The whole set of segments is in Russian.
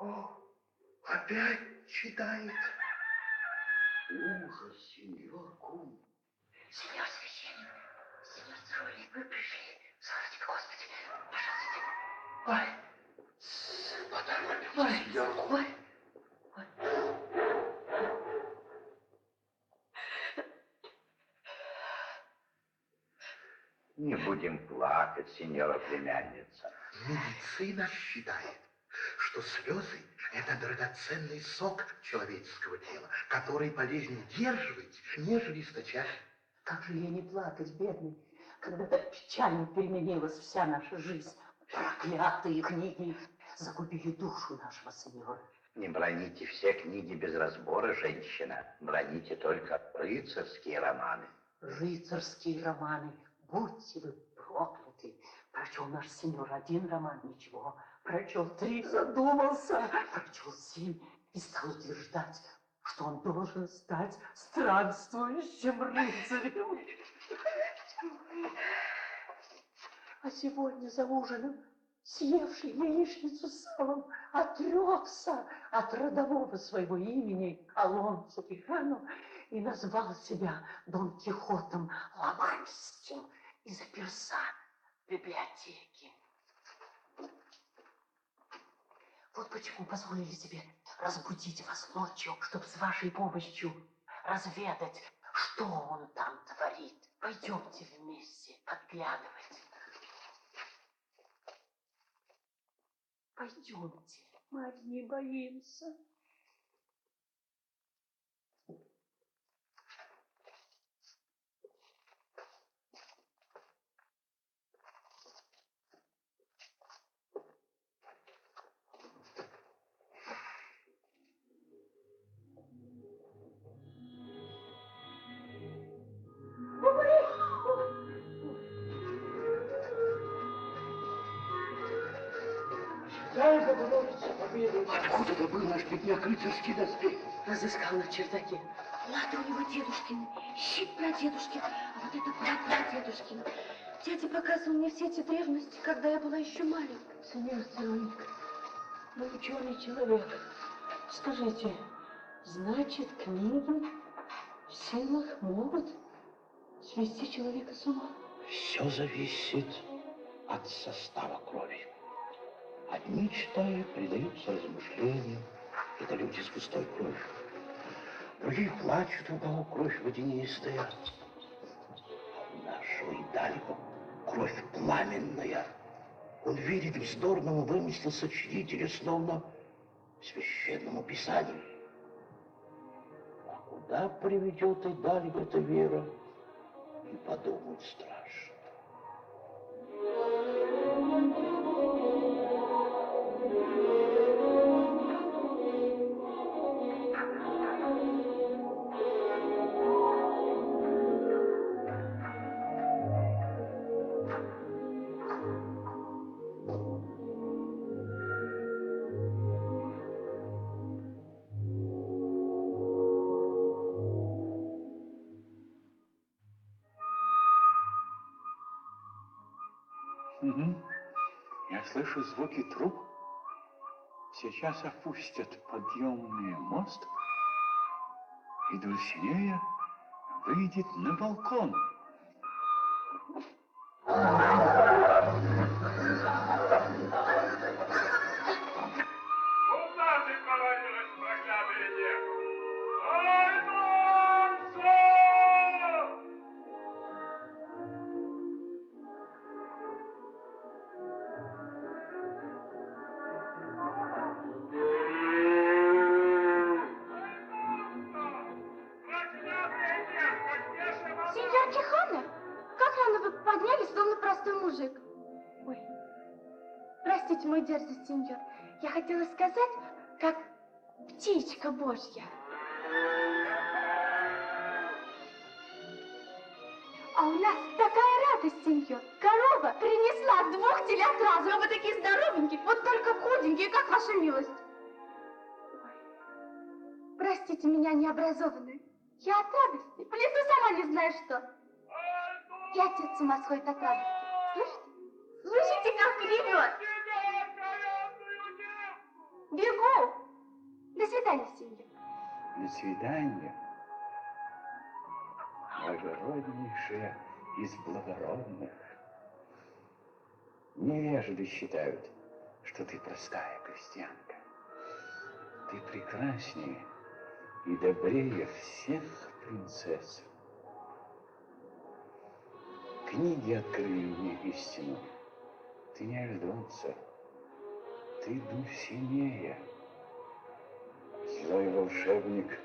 О, опять читает. Ужас, сеньор Кум. Сеньор священник, сеньор цирюльник, вы пришли. Слава тебе, Господи. Пожалуйста. Ой, поторопитесь, сеньор Кум. Ой. Не будем плакать, сеньора племянница. Медицина считает, что слезы – это драгоценный сок человеческого тела, который полезнее удерживать, нежели источать. Как же ей не плакать, бедный, когда так печально переменилась вся наша жизнь. Проклятые книги загубили душу нашего сеньора. Не броните все книги без разбора, женщина. Броните только рыцарские романы. Рыцарские романы. Будьте вы прокляты. Прочел наш сеньор один роман, ничего. Прочел 3, задумался. Прочел 7 и стал утверждать, что он должен стать странствующим рыцарем. А сегодня за ужином, съевший яичницу с салом, отрекся от родового своего имени Алонсо Кихано и назвал себя Дон Кихотом Ла-Манческим и заперся в библиотеке. Вот почему позволили себе разбудить вас ночью, чтобы с вашей помощью разведать, что он там творит. Пойдемте вместе подглядывать. Пойдемте, мы одни боимся. Откуда добыл наш бедняк рыцарский доспех? Разыскал на чердаке. Латы у него дедушкины, щит прадедушкин, а вот это прапрадедушкин. Дядя показывал мне все эти древности, когда я была еще маленькой. Сеньор цирюльник, вы ученый человек. Скажите, значит, книги в силах могут свести человека с ума? Все зависит от состава крови. Одни, читая, предаются размышлениям. Это люди с густой кровью. Другие плачут, у кого кровь водянистая. А у нашего Идальго кровь пламенная. Он верит вздорному вымыслу сочинителя, словно священному писанию. А куда приведет Идальго эта вера, и подумать страшно. Я слышу звуки труб. Сейчас опустят подъемный мост, и Дульсинея выйдет на балкон. Куда ты провалилась, проклятая дева? Альонсо! Сеньор Кихано, как рано вы поднялись, словно простой мужик. Ой, простите мою дерзость, сеньор. Я хотела сказать, как птичка божья. А у нас такая радость, сеньор. Корова принесла 2 телят сразу, а вы такие здоровенькие, вот только худенькие, как ваша милость. Ой, простите меня, необразованную. Я от радости, в лесу сама не знаю что. И отец с ума сходит от радости. Слышите? Слышите, как ревет? Бегу. До свидания, сеньор. До свидания, благороднейшая из благородных. Невежды считают, что ты простая крестьянка. Ты прекраснее и добрее всех принцесс. Книги открыли мне истину. Ты не Альдонса, ты Дульсинея. Злой волшебник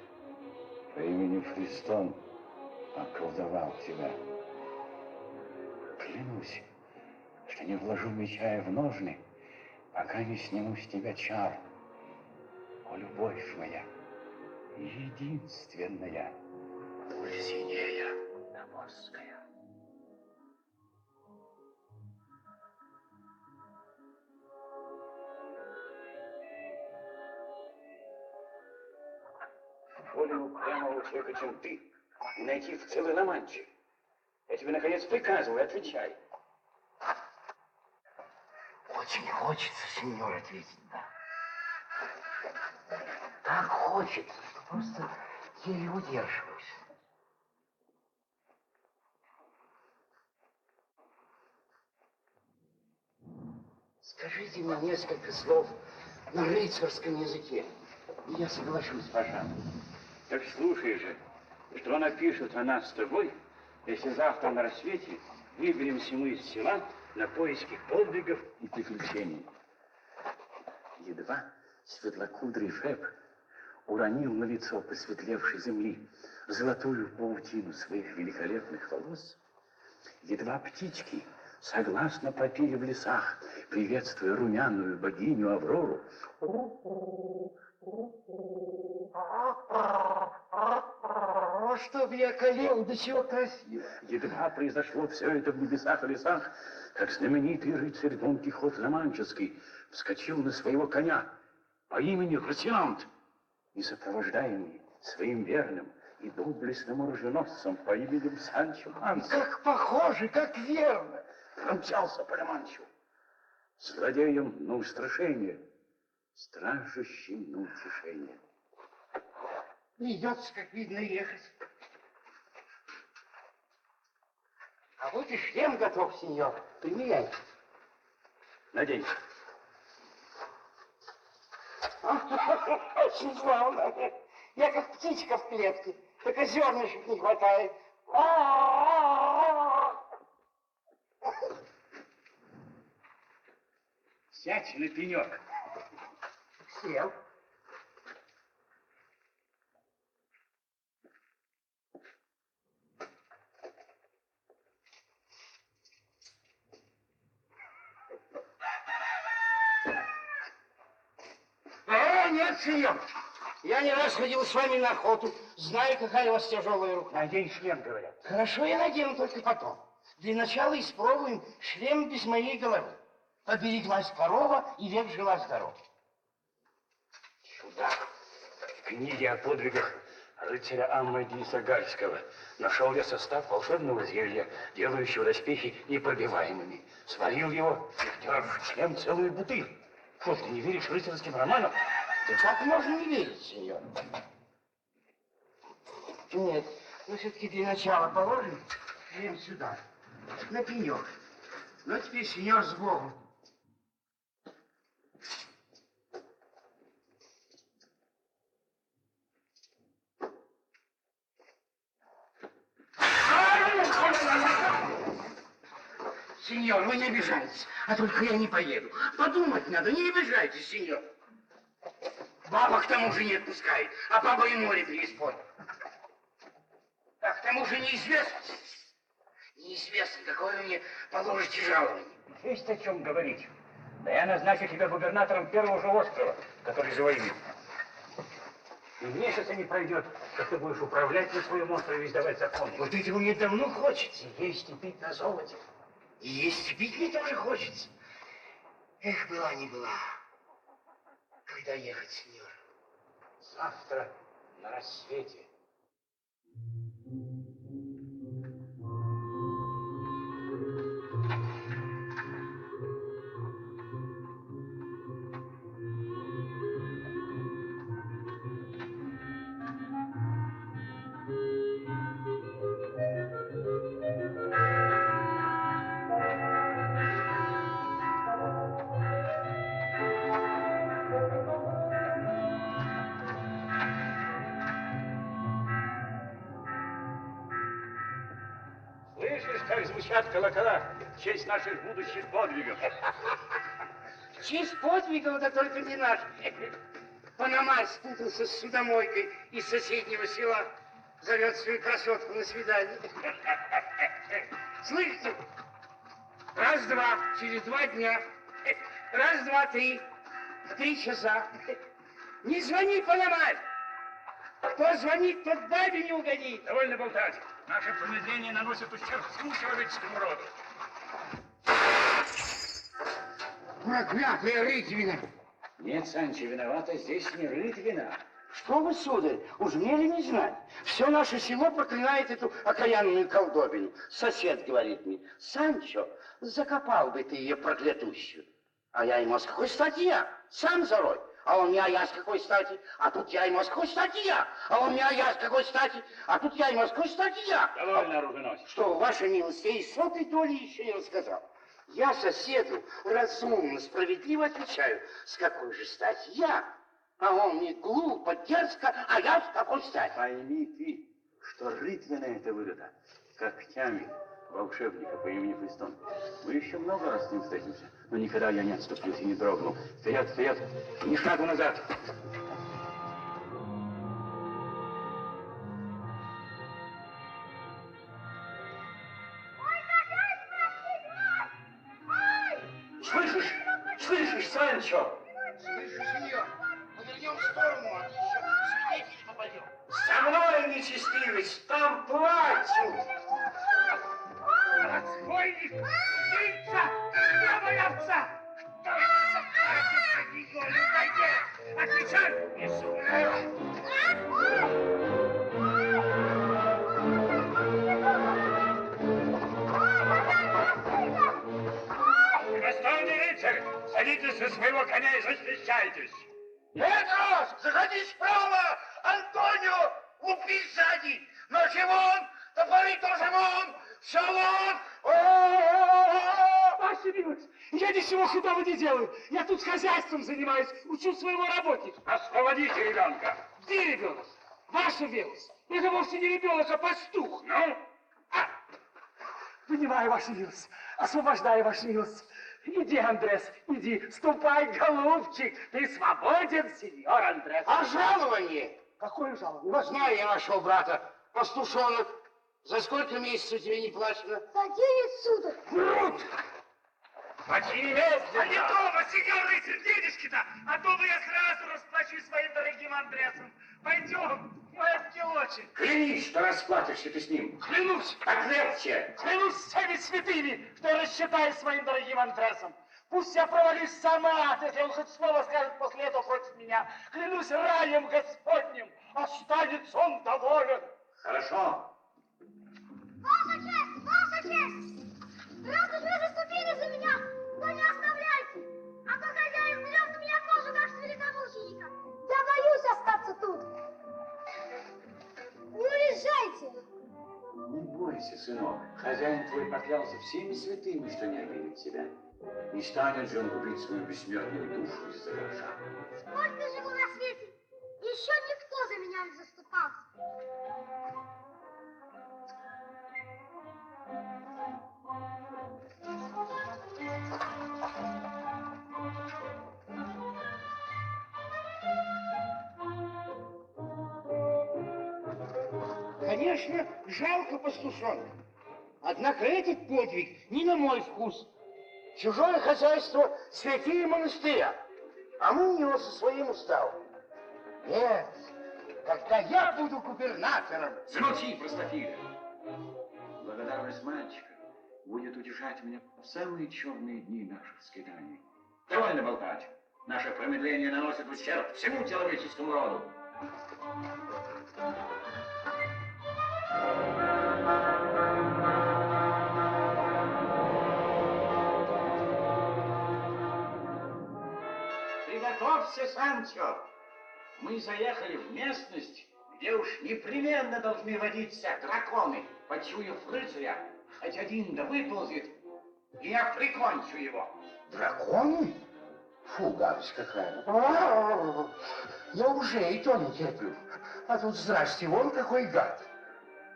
по имени Фристон околдовал тебя. Клянусь, что не вложу меча в ножны, пока не сниму с тебя чар. О, любовь моя, единственная, Дульсинея Таморская. Более упрямого человека, чем ты, и найти в целой Ла-Манче. Я тебе, наконец, приказываю, отвечай. Очень хочется, сеньор, ответить «да». Так хочется, что просто еле удерживаюсь. Скажите мне несколько слов на рыцарском языке, и я соглашусь, пожалуйста. Так слушай же, что напишут о нас с тобой, если завтра на рассвете выберемся мы из села на поиски подвигов и приключений. Едва светлокудрый Феб уронил на лицо посветлевшей земли золотую паутину своих великолепных волос, едва птички согласно пропели в лесах, приветствуя румяную богиню Аврору, Чтоб я колел, до чего красиво. едва произошло все это в небесах и лесах, как знаменитый рыцарь Дон Кихот Ла-Манческий вскочил на своего коня по имени Росинант и, сопровождаемый своим верным и доблестным оруженосцем по имени Санчо Панса, Как похоже, как верно. промчался по Ла-Манчу, злодеем на устрашение, стражущим на утешение. Придется, как видно, ехать. А вот и шлем готов, сеньор. Примеряйте. Надень. Очень славно. Я как птичка в клетке, только зернышек не хватает. Сядь на пенек. Сел. Нет, сеньор. Я не раз ходил с вами на охоту. Знаю, какая у вас тяжелая рука. Надень шлем, говорят. Хорошо, я надену только потом. Для начала испробуем шлем без моей головы. Побереглась корова и век жила здоров. Сюда. В книге о подвигах рыцаря Аммадиса Гальского нашел я состав волшебного зелья, делающего доспехи непробиваемыми. Сварил его и втер в шлем целую бутыль. Что, ты не веришь рыцарским романам? Да как можно не верить, сеньор? Нет, но все-таки для начала положим шлем сюда, на пенек. Ну, а теперь, сеньор, с Богом. Сеньор, вы не обижайтесь, а только я не поеду. Подумать надо, не обижайтесь, сеньор. Баба к тому же не отпускает, а баба и море преисподнее. А к тому же неизвестно, какое вы мне положите жалование. Есть о чем говорить. Да я назначу тебя губернатором первого же острова, который завоюю. И месяца не пройдет, как ты будешь управлять на своем острове и издавать законы. Вот этого мне давно хочется. Есть и пить на золоте. И есть и пить мне тоже хочется. Эх, была не была. Когда ехать, сеньор? Завтра на рассвете. пускай звучат колокола в честь наших будущих подвигов. В честь подвигов, да только не наш. Пономарь спутался с судомойкой из соседнего села. Зовет свою красотку на свидание. Слышите? Раз-два, через 2 дня. Раз, два, три. В 3 часа. Не звони, Пономарь! Кто звонит, тот бабе не угодит. Довольно болтать. Наше промедление наносит ущерб всему человеческому роду. Проклятая рытвина! Нет, Санчо, виновата здесь не рытвина. Что вы, сударь, уж мне ли не знать? Все наше село проклинает эту окаянную колдобину. Сосед говорит мне: Санчо, закопал бы ты ее проклятущую. А я ему: с какой стати я? Сам зарой. А он мне: а я с какой стати? А тут я ему: с какой стати я? А он мне: а я с какой стати? А тут я ему: с какой стати я? Довольно, оруженосец. Что, ваша милость, я и сотой доли еще не рассказал. Я соседу разумно, справедливо отвечаю: с какой же стати я? А он мне: глупо, дерзко, а я с какой стати? Пойми ты, что рытвина это выдата когтями волшебника по имени Христон. Мы еще много раз с ним встретимся, но никогда я не отступлюсь и не дрогну. Вперед, вперед, ни шагу назад. Слышишь? Слышишь, Санчо? Слышу, сеньор. Повернем в сторону, а то еще свидетели попадем. Со мной, нечестивец, там плачут. Разбойник! Убийца! Левая овца! Что это за праздник, негодный бойец? Отвечай, безумная! Достойный рыцарь, садитесь со своего коня и защищайтесь. Петрос, заходи справа! Антонио, лупи сзади! Ножи вон, топоры тоже вон! Все вон! Ваша милость, я ничего худого не делаю. Я тут хозяйством занимаюсь, учу своего работника. Освободите ребенка. Где ребенок? Ваша милость, это вовсе не ребенок, а пастух. Ну? Понимаю, ваша милость. Освобождаю, ваша милость. Иди, Андрес, иди. Ступай, голубчик. Ты свободен, сеньор Андрес. А жалование? Какое жалование? Знаю я вашего брата, пастушонок. За сколько месяцев тебе не плачено? За 9, сударь. Брут! Почти немедленно. Не дома, сеньор рыцарь, денежки-то, а то бы я сразу расплачусь своим дорогим Андресом. Пойдем, мой ангелочек. Клянись, что расплатишься ты с ним. Клянусь, Покрепче. клянусь всеми святыми, что я рассчитаюсь своим дорогим Андресом. Пусть я провалюсь сама, если он хоть слово скажет после этого против меня. Клянусь раем Господним, останется он доволен. Хорошо. Ваша честь, ваша честь! Раз уж вы заступили за меня, то не оставляйте, а то хозяин берет на меня тоже как с великомученика. Я боюсь остаться тут. Не уезжайте. Не бойся, сынок. Хозяин твой поклялся всеми святыми, что не обидит тебя. Не станет же он губить свою бессмертную душу из-за гроша. Сколько живу на свете, еще никто за меня не заступался. Конечно, жалко пастушонка. Однако этот подвиг не на мой вкус. Чужое хозяйство святее монастыря, а мы его со своим уставом. Нет, когда я буду губернатором... Замолчи, простофиля. Благодарность мальчика будет утешать меня в самые черные дни наших скитаний. Довольно болтать. Наше промедление наносит ущерб всему человеческому роду. Приготовься, Санчо. Мы заехали в местность, где уж непременно должны водиться драконы. Почуяв рыцаря, хоть один да выползет, и я прикончу его. Драконы? Фу, гадость какая. Я уже и то не терплю. А тут, здрасте, вон какой гад.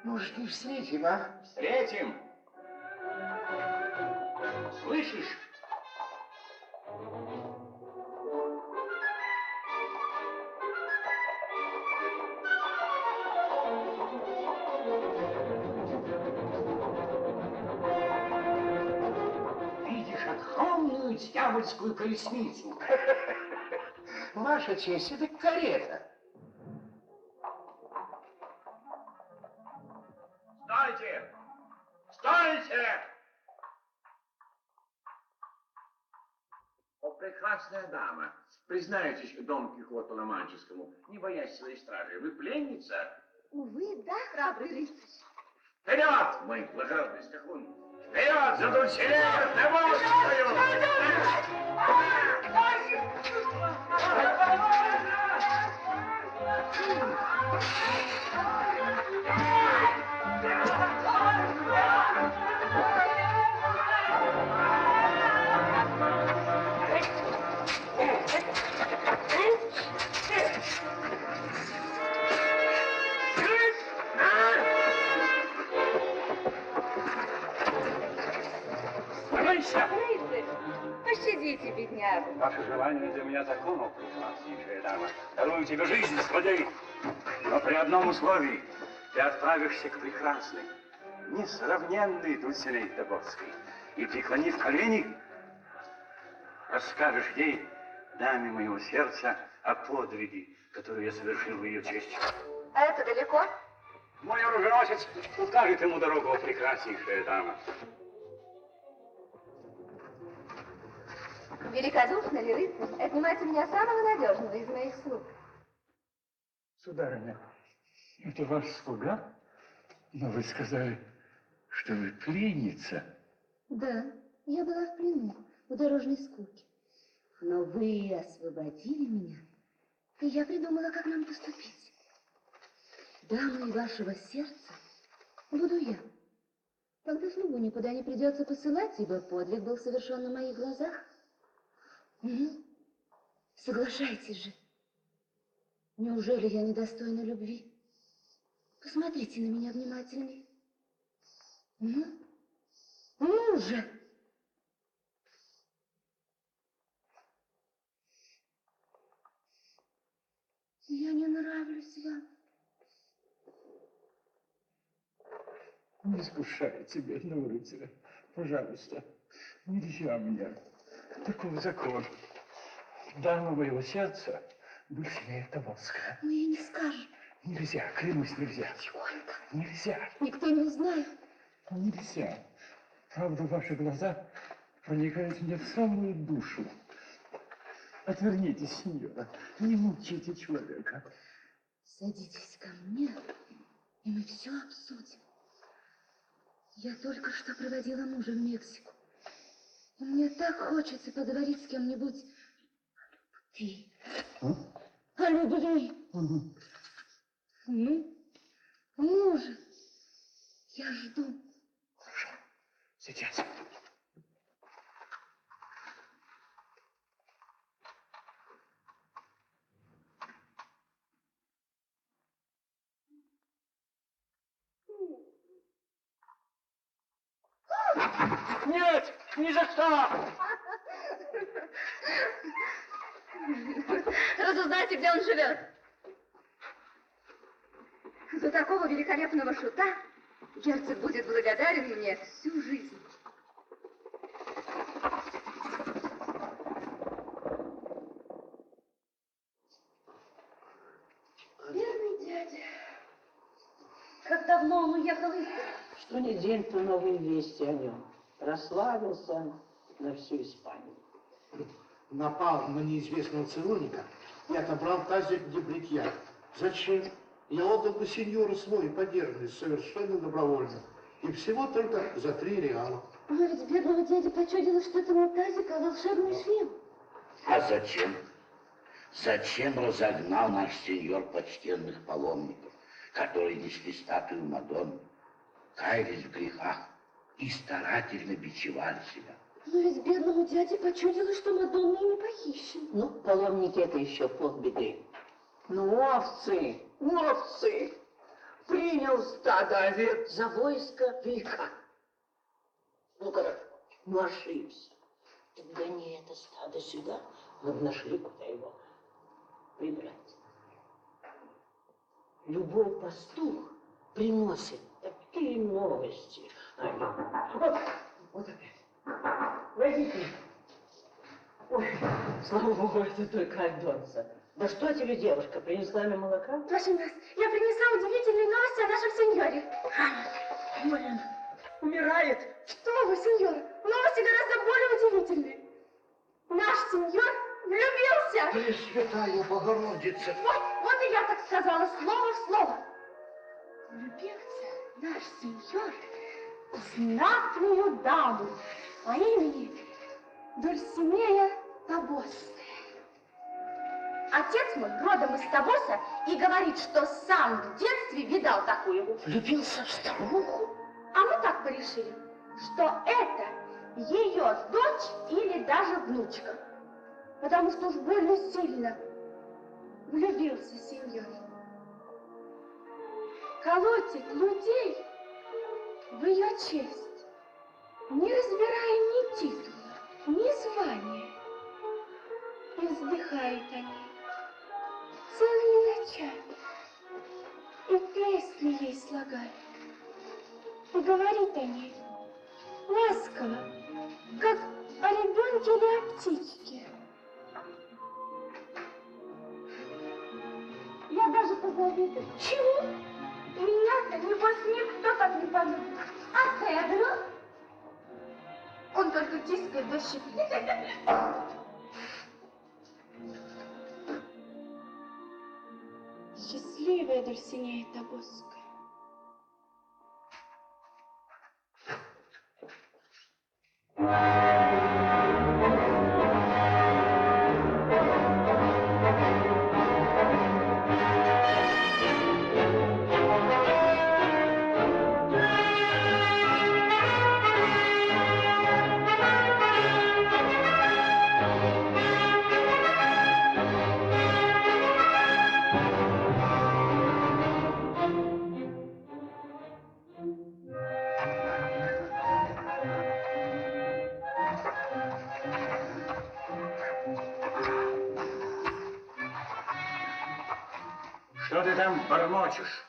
Может, не встретим, а? Встретим. Слышишь? Видишь огромную дьявольскую колесницу? Ваша честь, это карета. Стойте! Стойте! О, прекрасная дама, признайтесь Дон Кихоту Ла-Манческому, не боясь своей стражи, вы пленница? Увы, да, храбрый рыцарь. Вперед, мой благородный скакун! Вперед, за Дульсинею Девонскую! Оставайся! Рыцарь, пощадите беднягу. Ваше желание для меня законом, прекраснейшая дама. Дарую тебе жизнь, злодей. Но при одном условии. Ты отправишься к прекрасной, несравненной Дульсинее Тобольской. И, преклонив колени, расскажешь ей, даме моего сердца, о подвиге, который я совершил в ее честь. А это далеко? Мой оруженосец укажет ему дорогу, о прекраснейшая дама. Великодушно ли, рыцарь, отнимать у меня самого надежного из моих слуг? Сударыня, это ваш слуга? Но вы сказали, что вы пленница. Да, я была в плену, в дорожной скуке. Но вы освободили меня, и я придумала, как нам поступить. Дамой вашего сердца буду я. Тогда слугу никуда не придется посылать, ибо подвиг был совершен на моих глазах. Угу. Соглашайтесь же. Неужели я недостойна любви? Посмотрите на меня внимательней. Ну? Ну же! Я не нравлюсь вам. Не искушайте бедного рыцаря. Пожалуйста, нельзя мне. Таков закон. Дама моего сердца Дульсинея Тобольская. Ну, я не скажу. Нельзя, клянусь, нельзя. Тихонько. Нельзя. Никто не узнает. Нельзя. Правда, ваши глаза проникают мне в самую душу. Отвернитесь, сеньора. Не мучите человека. Садитесь ко мне, и мы все обсудим. Я только что проводила мужа в Мексику. И мне так хочется поговорить с кем-нибудь о любви. О любви. Ну, мужа, я жду. Хорошо. Сейчас. Нет, ни за что! Разузнайте, где он живет. За такого великолепного шута герцог будет благодарен мне всю жизнь. Бедный дядя. Как давно он уехал из дома? Что ни день, то новые вести о нем. Прославился на всю Испанию. Напал на неизвестного целунника и отобрал тазик для бритья. Зачем? Я отдал бы сеньору свой подержанный совершенно добровольно. И всего только за 3 реала. Но ведь бедного дяди почудилось, что это не тазик, а волшебный шлем. А зачем? Зачем разогнал наш сеньор почтенных паломников, которые несли статую Мадонны, каялись в грехах и старательно бичевали себя? Но ведь бедному дяде почудилось, что Мадонна ими похищена. Ну, паломники — это еще полбеды. Ну, овцы, овцы! Принял стадо овец за войско велика. Ну-ка, но ошибся. Тогда не это стадо сюда, мы бы нашли, куда его прибрать. Любой пастух приносит такие новости. Вот опять. Возьмите. Ой, слава богу, это только Альдонса. Да что тебе, девушка, принесла мне молока? Ваша милость, я принесла удивительные новости о нашем сеньоре. Болен, умирает. Что вы, сеньор? Новости гораздо более удивительные. Наш сеньор влюбился. Пресвятая Богородица. Вот и я так сказала, слово в слово. Влюбился наш сеньор в знатную даму по имени Дульсинея Табоса. Отец мой родом из Табоса и говорит, что сам в детстве видал такую. Влюбился в старуху? А мы так порешили, что это ее дочь или даже внучка. Потому что уж больно сильно влюбился сеньор. Колотит людей в ее честь, не разбирая ни титула, ни звания. И вздыхает о ней целыми ночами. И песни ей слагает. И говорит о ней ласково, как о ребенке или о птичке. Я даже позавидую. Чего? Меня-то, небось, никто так не полюбит. А Педро? Он только тискает да щиплет. Счастливая Дульсинея Табосская. Что ты там бормочешь?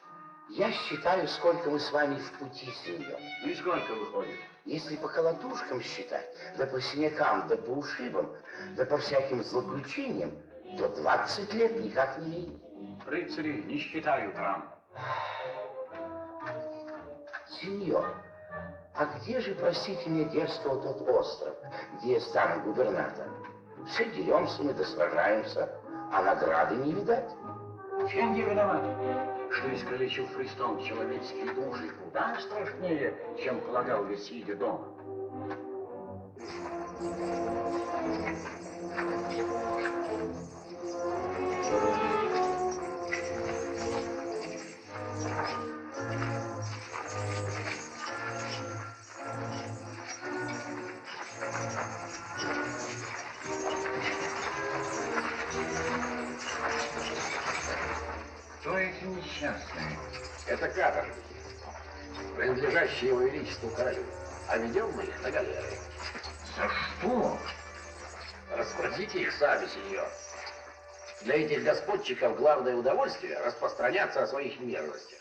Я считаю, сколько мы с вами в пути, сеньор. И сколько выходит? Если по колотушкам считать, да по синякам, да по ушибам, да по всяким злоключениям, то 20 лет никак не видно. Рыцари не считают ран. Сеньор, а где же, простите меня, дерзкого тот остров, где я стану губернатором? Все деремся мы, да сражаемся, а награды не видать. Чем я виноват, что искалечил Христом человеческие души куда страшнее, чем полагал я, сидя дома? Кто эти несчастные? Это каторжники, принадлежащие его величеству королю. А ведем мы их на галеры. За что? Расспросите их сами, сеньор. Для этих господчиков главное удовольствие распространяться о своих мерзостях.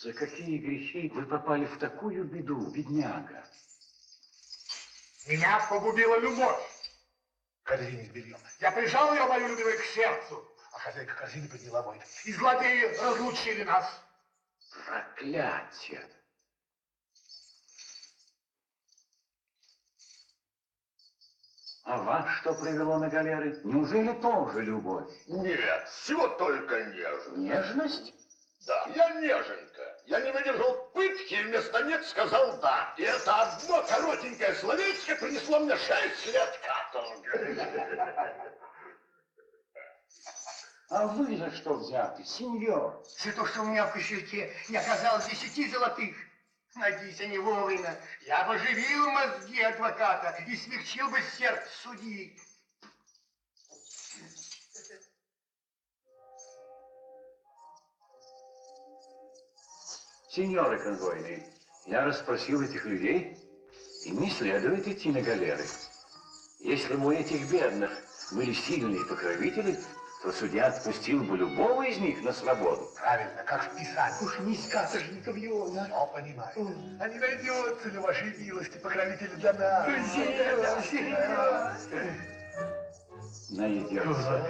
За какие грехи вы попали в такую беду, бедняга? Меня погубила любовь к корзине с бельем. Я прижал ее, мою любимую, к сердцу, а хозяйка корзины подняла мой. И злодеи разлучили нас. Проклятие! А вас что привело на галеры? Неужели тоже любовь? Нет, всего только нежность. Нежность? Да, я неженка. Я не выдержал пытки и вместо «нет» сказал «да». И это одно коротенькое словечко принесло мне 6 лет каторги. А вы за что взяты, сеньор? За то, что у меня в кошельке не оказалось 10 золотых. Надеюсь, они вовремя. Я бы оживил мозги адвоката и смягчил бы сердце судьи. Сеньоры конвойные, я расспросил этих людей, и не следует идти на галеры. Если бы у этих бедных были сильные покровители, то судья отпустил бы любого из них на свободу. Правильно, как в Писании. Уж не с каторжников ли он, а? Все понимаете. А не найдется ли вашей милости покровитель для нас? Найдется.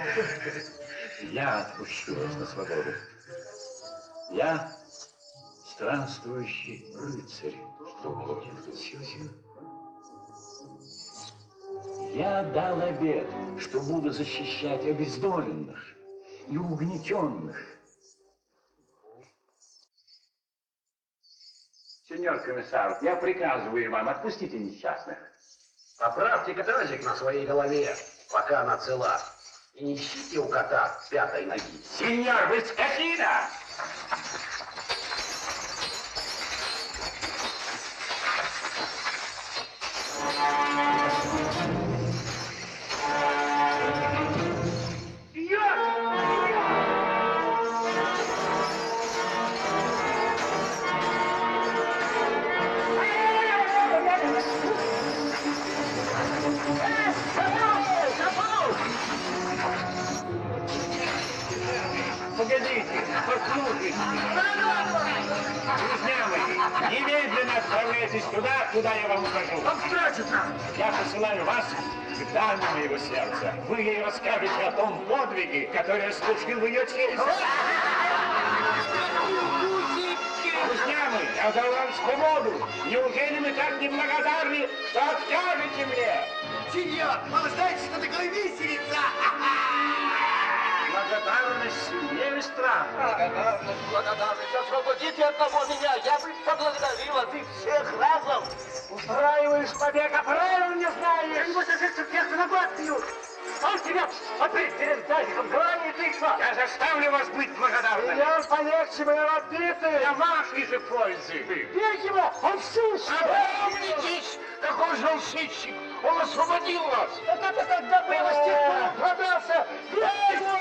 Я отпущу вас на свободу. Я странствующий рыцарь. Я дал обет, что буду защищать обездоленных и угнетенных. Сеньор комиссар, я приказываю вам, отпустите несчастных. Поправьте тазик на своей голове, пока она цела. И не ищите у кота пятой ноги. Сеньор, вы скотина! Погодите, послушайте. Друзья мои, немедленно отправляйтесь туда, куда я вам укажу. Я посылаю вас к даме моего сердца. Вы ей расскажете о том подвиге, который я совершил в ее честь. Друзья мои, я дал вам свободу. Неужели вы так неблагодарны, что откажете мне? Сеньор, вы знаете, что такое виселица? Благодарность сильнее страха. Благодарность. Освободите одного меня, я бы поблагодарил, а ты всех разом. Устраиваешь побег, а правил не знаешь. Ему кажется, всех ногой отбьют. Он тебя опять перед тазиком говорит, ты что? Я заставлю вас быть благодарными. Сеньор, полегче, мы отбиты. Для вашей же пользы. Бей его, он сыщик. Опомнитесь, какой же он сыщик. Он освободил вас. Это когда было, с тех пор он продался. Бей его!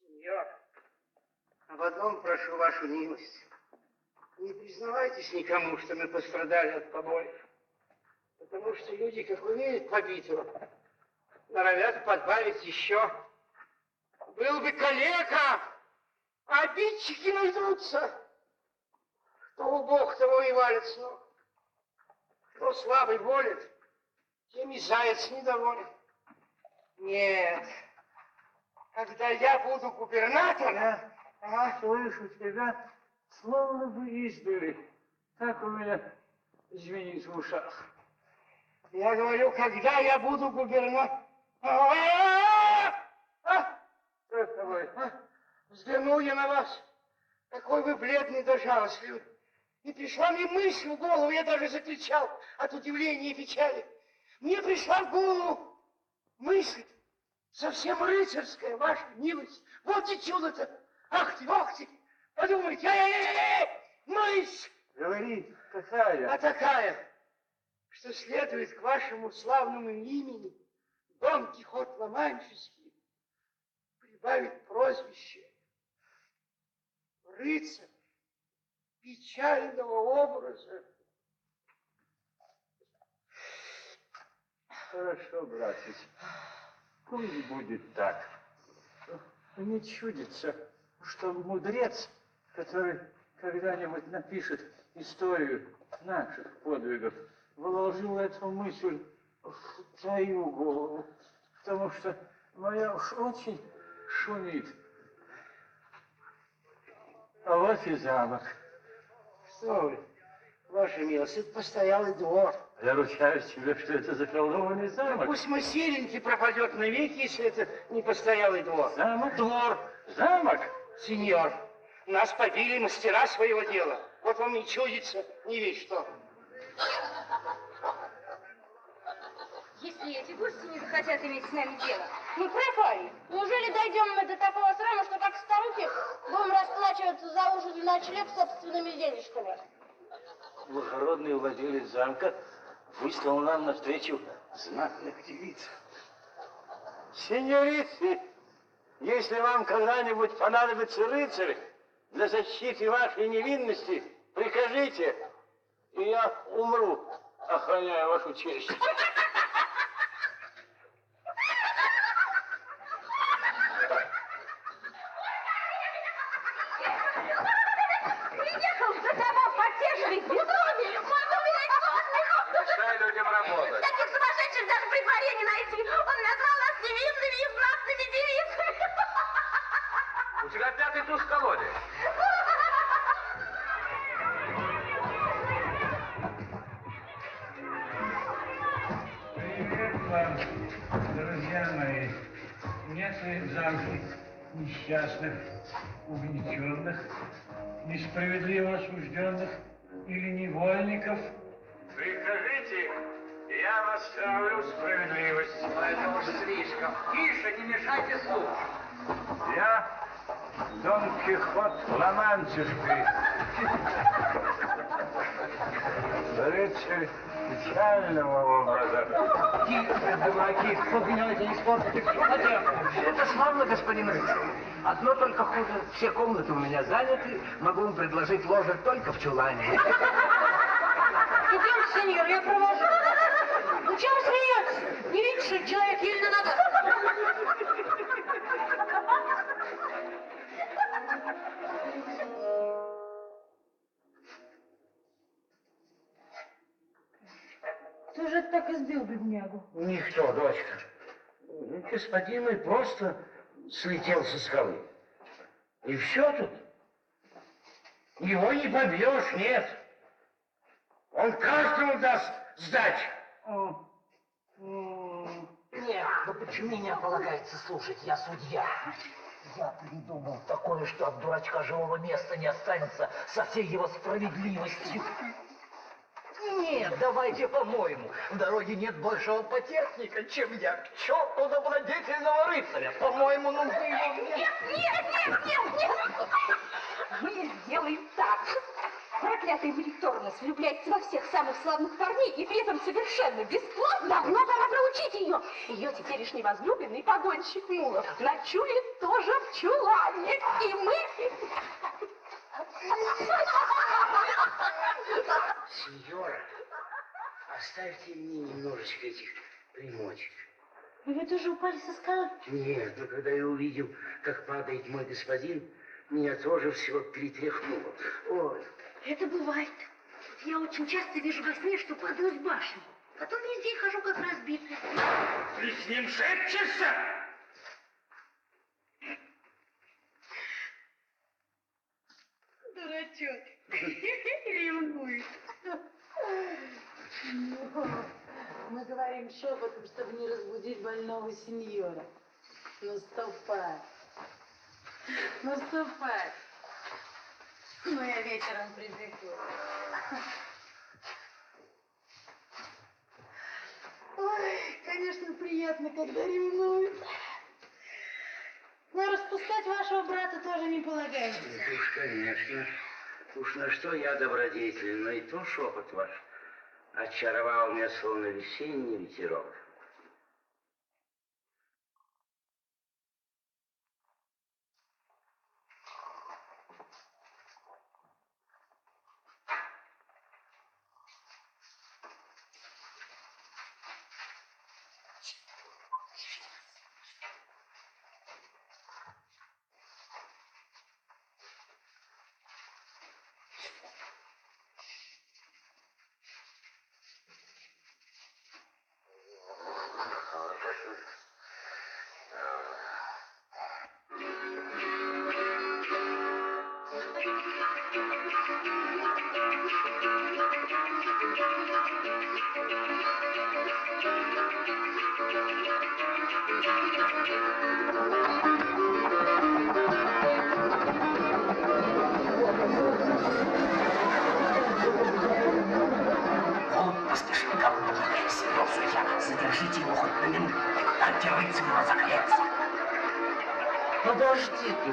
Сеньор, об одном прошу вашу милость. Не признавайтесь никому, что мы пострадали от побоев. Потому что люди, как умеют побитого, норовят подбавить еще. Был бы калека, а обидчики найдутся. Кто убог, того и валит с ног. Кто слабый волит, тем и заяц недоволен. Нет. Когда я буду губернатором... Слышу тебя, словно бы издали. Так у меня звенит в ушах. Я говорю, когда я буду губернатором... Что с тобой? Взглянул я на вас. Какой вы бледный да жалостливый. И пришла мне мысль в голову, я даже закричал от удивления и печали. Мне пришла в голову мысль, совсем рыцарская, ваша милость. Вот и чудо-то. Ах ты, подумайте, мысль. Говори, какая? А такая, что следует к вашему славному имени Дон Кихот Ла-Манческий прибавить прозвище рыцарь печального образа. Хорошо, братец. Пусть будет так. Мне чудится, что мудрец, который когда-нибудь напишет историю наших подвигов, вложил эту мысль в твою голову, потому что моя уж очень шумит. А вот и замок. Что вы, ваша милость, это постоялый двор. Я ручаюсь тебе, что это заколдованный замок. Пусть мой серенький пропадет навеки, если это не постоялый двор. Замок? Двор. Замок? Сеньор, нас побили мастера своего дела. Вот вам и чудится не весь что. Если эти гости не захотят иметь с нами дело, мы пропали. Неужели дойдем мы до такого срама, что как старухи будем расплачиваться за ужин и ночлег собственными денежками? Благородный владелец замка выслал нам навстречу знатных девиц. Сеньорицы, если вам когда-нибудь понадобится рыцарь для защиты вашей невинности, прикажите, и я умру, охраняя вашу честь. Приехал за тобой потешный безумие! Могу менять космику! Мешай людям работать. Таких сумасшедших даже при дворе не найти! Он назвал нас невинными и знатными девицами! У тебя пятый туз в колоде. Привет вам, друзья мои. Нет в замке несчастных, угнетенных, несправедливо осужденных или невольников. Прикажите, я восстановлю справедливость. Это уж слишком. Тише, не мешайте слушать. Я Дон Кихот Ла-Манческий. Рыцарь печального образа. Тихо, дураки, кто гнете, не испортите все хотят. Это славно, господин рыцарь. Одно только хуже. Все комнаты у меня заняты. Могу им предложить ложе только в чулане. Идем, сеньор, я провожу. Ну чего вы смеетесь? Не видите, что человек еле на ногах? Кто же так избил беднягу? Никто, дочка. Господин мой просто слетел со скалы. И все тут. Его не побьешь, нет. Он каждому даст сдачу. Нет, ну почему меня полагается слушать? Я судья. Я придумал такое, что от дурачка живого места не останется со всей его справедливостью. Нет, давайте по-моему. В дороге нет большего потехника, чем я. К черту добродетельного рыцаря. По-моему, нужно его... Нет! Мы сделаем так. Проклятый Виктор нас влюбляется во всех самых славных парней и при этом совершенно бесплатно. Давно пора проучить ее. Ее теперешний возлюбленный погонщик мулов ночует тоже в чулане. И мы... Сеньора, оставьте мне немножечко этих примочек. Вы тоже упали со скалы? Нет, но когда я увидел, как падает мой господин, меня тоже всего перетряхнуло. Ой. Это бывает. Я очень часто вижу во сне, что падаю с башни. Потом весь день хожу как разбитый. Ты с ним шепчешься? Дурачок. Ревнует. Мы говорим шепотом, чтобы не разбудить больного сеньора. Наступай. Наступай. Ну, я вечером прибегу. Ой, конечно, приятно, когда ревнуют. Но распускать вашего брата тоже не полагается. Это уж, конечно. Уж на что я добродетелен, но и то шепот ваш очаровал меня, словно весенний ветерок. Задержите его хоть на минуту. Дайте рыцарю разогреться. Подожди ты.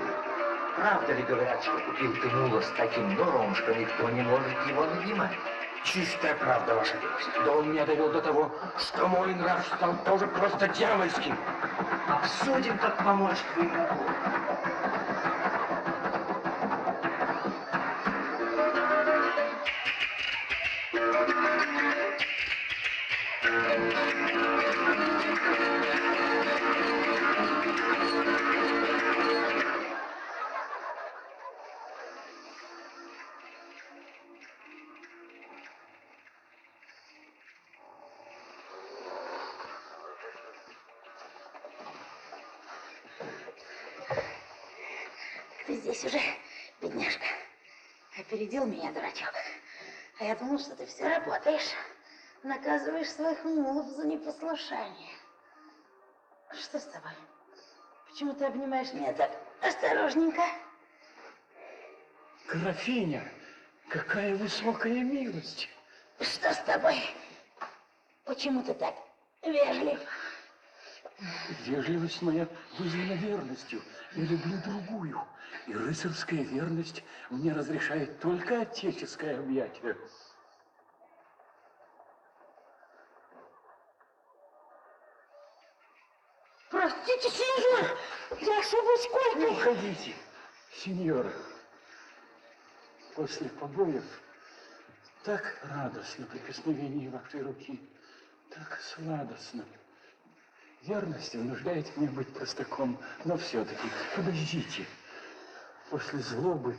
Правда ли говорят, что купил ты мула с таким норовом, что никто не может его нанимать? Чистая правда, ваша милость. Да он меня довел до того, что мой нрав стал тоже просто дьявольским. Обсудим, как помочь твоему мулу. Ты здесь уже, бедняжка. Опередил меня, дурачок. А я думал, что ты все работаешь. Наказываешь своих мулов за непослушание. Что с тобой? Почему ты обнимаешь меня так осторожненько? Графиня, какая высокая милость. Что с тобой? Почему ты так вежлив? Вежливость моя вызвана верностью. Я люблю другую. И рыцарская верность мне разрешает только отеческое объятие. Простите, сеньор, я ошибусь койкой. Не уходите, сеньора. После побоев так радостно прикосновение вашей руки, так сладостно. Верность вынуждает меня быть простаком, но все-таки подождите. После злобы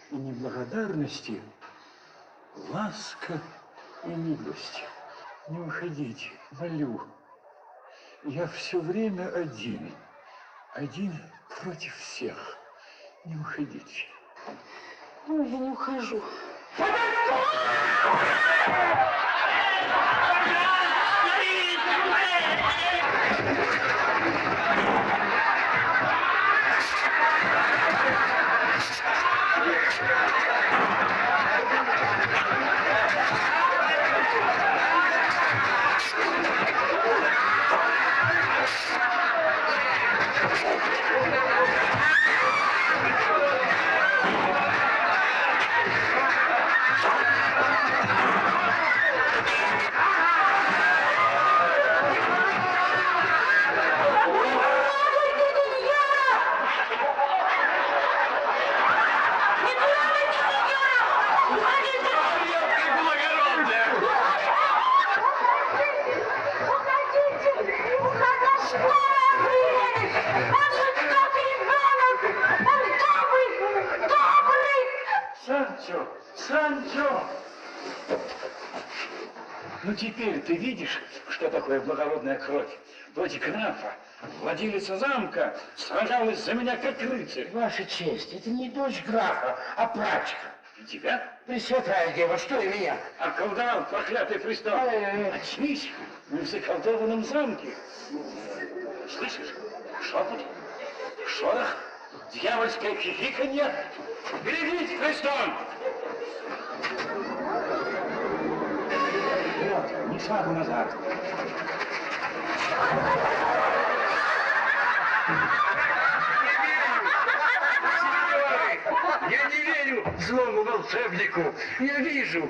и неблагодарности ласка и милость. Не уходите, молю. Я все время один против всех. Не уходите. Ой, я не ухожу. Санчо! Ну теперь ты видишь, что такое благородная кровь? Вроде графа, владелица замка, сражалась за меня как рыцарь. Ваша честь, это не дочь графа, а прачка. И тебя? Пресвятая Дева, что и меня? Околдовал проклятый престол. Очнись в заколдованном замке. Слышишь? Шепот, шорох, дьявольское хихиканье. Берегись, Христом! Вперед, ни шагу назад. Я не верю злому волшебнику. Я вижу,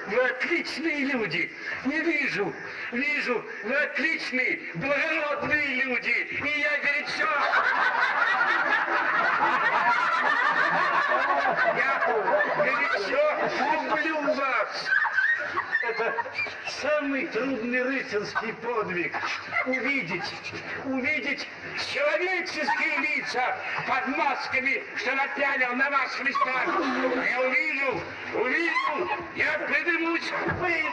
вы отличные люди. Я вижу, вы отличные, благородные люди. И я горячо... Я горячо люблю вас. Это самый трудный рыцарский подвиг. Увидеть человеческие лица под масками, что напялил на вас Христос. Я увижу, я поднимусь выше.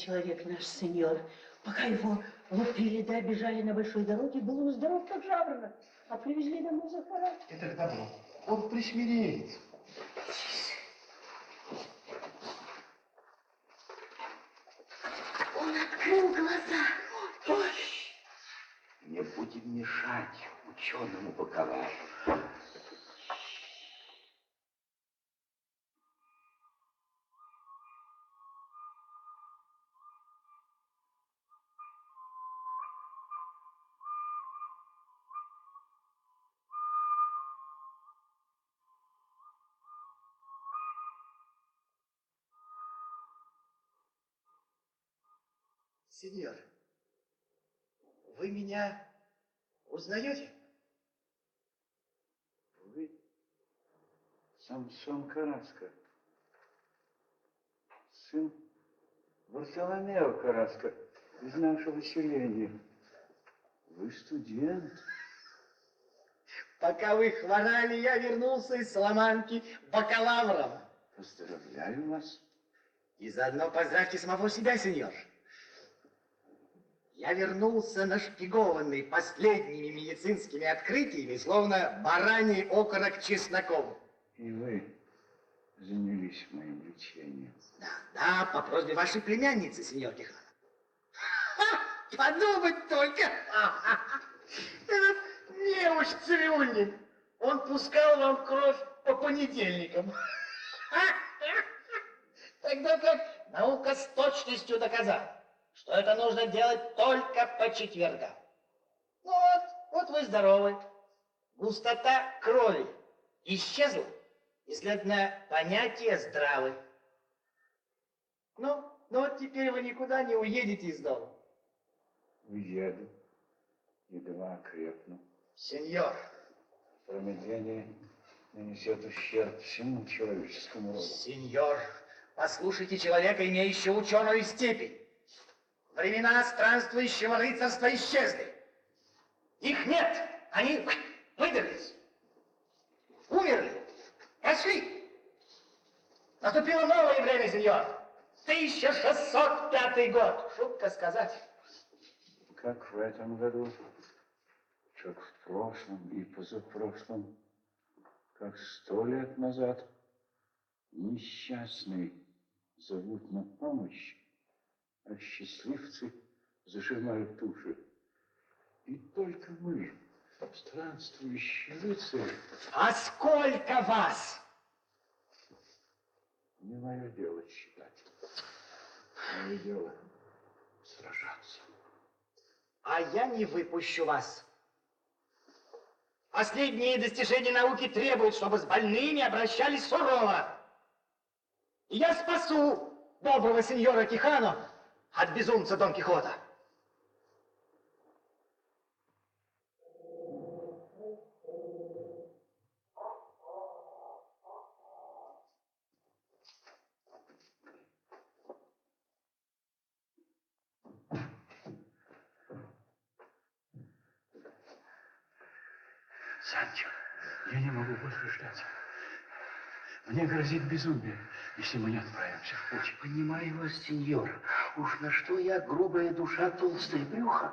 человек наш сеньор. Пока его лупили да обижали на большой дороге, был он здоров, как жаворонок. А привезли домой Захара. Это к добру. Он присмиреется. Он открыл глаза. Ой. Не будем мешать ученому бакалавру. Сеньор, вы меня узнаете? Вы Самсон Караско, сын Вартоломео Караско из нашего селения. Вы студент. Пока вы хворали, я вернулся из Саламанки бакалавром. Поздравляю вас. И заодно поздравьте самого себя, сеньор. Я вернулся нашпигованный последними медицинскими открытиями, словно бараний окорок чесноком. И вы занялись моим лечением. Да, по просьбе вашей племянницы, сеньор Кихан. Подумать только! Этот неуч цирюльник, он пускал вам кровь по понедельникам. Тогда как наука с точностью доказала, что это нужно делать только по четвергам. Ну вот вы здоровы. Густота крови исчезла, и, следовательно, понятия здравы. Ну вот теперь вы никуда не уедете из дома. Уеду, едва окрепну. Сеньор. Промедление нанесет ущерб всему человеческому роду. Сеньор, послушайте человека, имеющего ученую степень. Времена странствующего рыцарства исчезли. Их нет, они выдались, умерли, пошли. Наступило новое время, сеньор. 1605 год. Шутка сказать. Как в этом году, как в прошлом и позапрошлом, как 100 лет назад, несчастные зовут на помощь, а счастливцы зажимают уши. И только мы, странствующие рыцари... А сколько вас? Не мое дело считать. Мое дело сражаться. А я не выпущу вас. Последние достижения науки требуют, чтобы с больными обращались сурово. И я спасу доброго сеньора Кихано от безумца Дон Кихота. Санчо, я не могу больше ждать. Мне грозит безумие, если мы не отправимся в путь. Понимаю вас, сеньор. Уж на что я, грубая душа, толстое брюхо.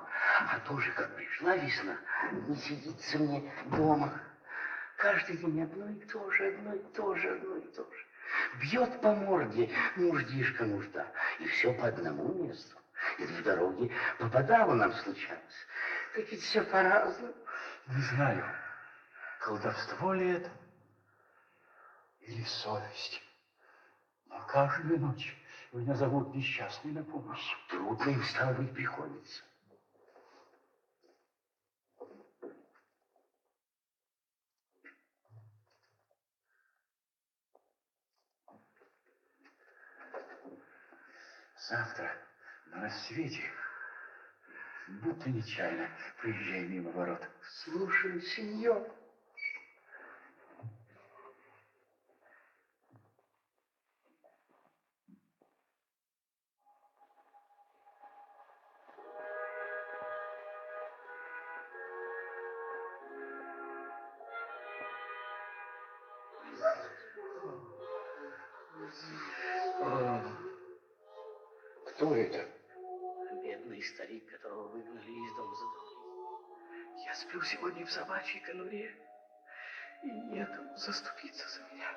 А тоже, как пришла весна, не сидится мне дома. Каждый день одно и то же, одно и то же, одно и то же. Бьет по морде нуждишка нужда. И все по одному месту. И в дороге попадало нам случалось. Так ведь все по-разному. Не знаю, колдовство ли это или совесть. Но каждую ночь меня зовут несчастный на помощь. Трудно им, стало быть, приходится. Завтра на рассвете, будто нечаянно, проезжая мимо ворот. Слушай, сеньор. Кто это? Бедный старик, которого выгнали из дома за дом. Я сплю сегодня в собачьей конуре, и некому заступиться за меня.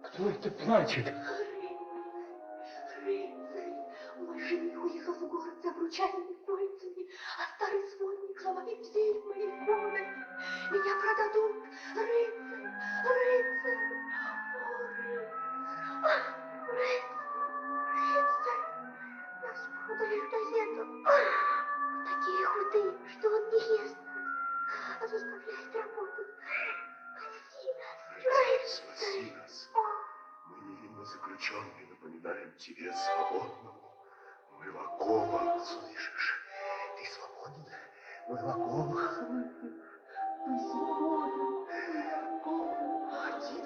Кто это плачет? Рыцарь, мой жених уехал в город за обручальными кольцами, а старый сводник ломает дверь в моей комнате. Меня продадут. Рыцарь, рыцарь, о, рыцарь, рыцарь, нас продали в газету. Такие худые, что он не ест, а заставляет работать. Спаси нас. Мы невинно заключенные напоминаем тебе свободному. Мы в оковах. Слышишь? Ты свободен? Мы в оковах. Ты свободен. Мы в оковах. Один,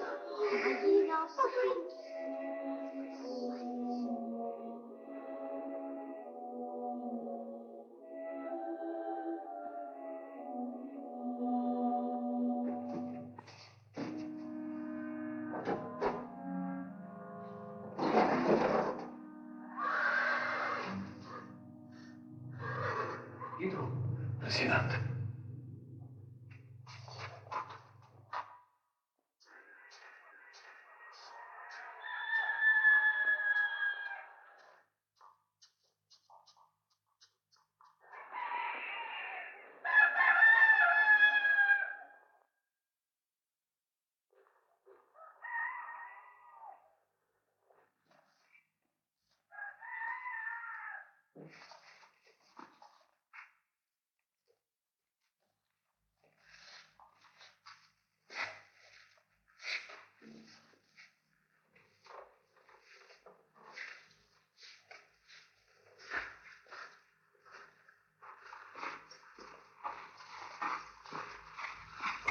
Иду, Росинант.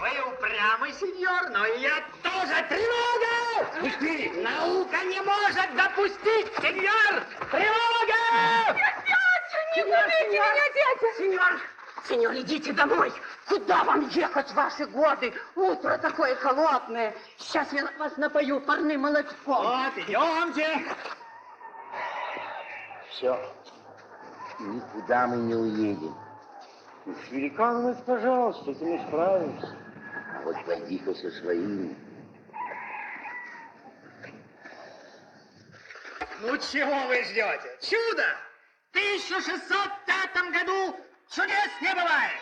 Вы упрямый, сеньор, но и я тоже. Тревога! Пусти! Наука не может допустить, сеньор! Тревога! не губите меня, дядя! Сеньор, идите домой. Куда вам ехать в ваши годы? Утро такое холодное. Сейчас я вас напою парным молочком. Вот, идемте. Все. Никуда мы не уедем. С великанами, пожалуйста, ты не справишься. А вот пойди-ка со своими. Ну, чего вы ждете? Чудо! В 1605 году чудес не бывает.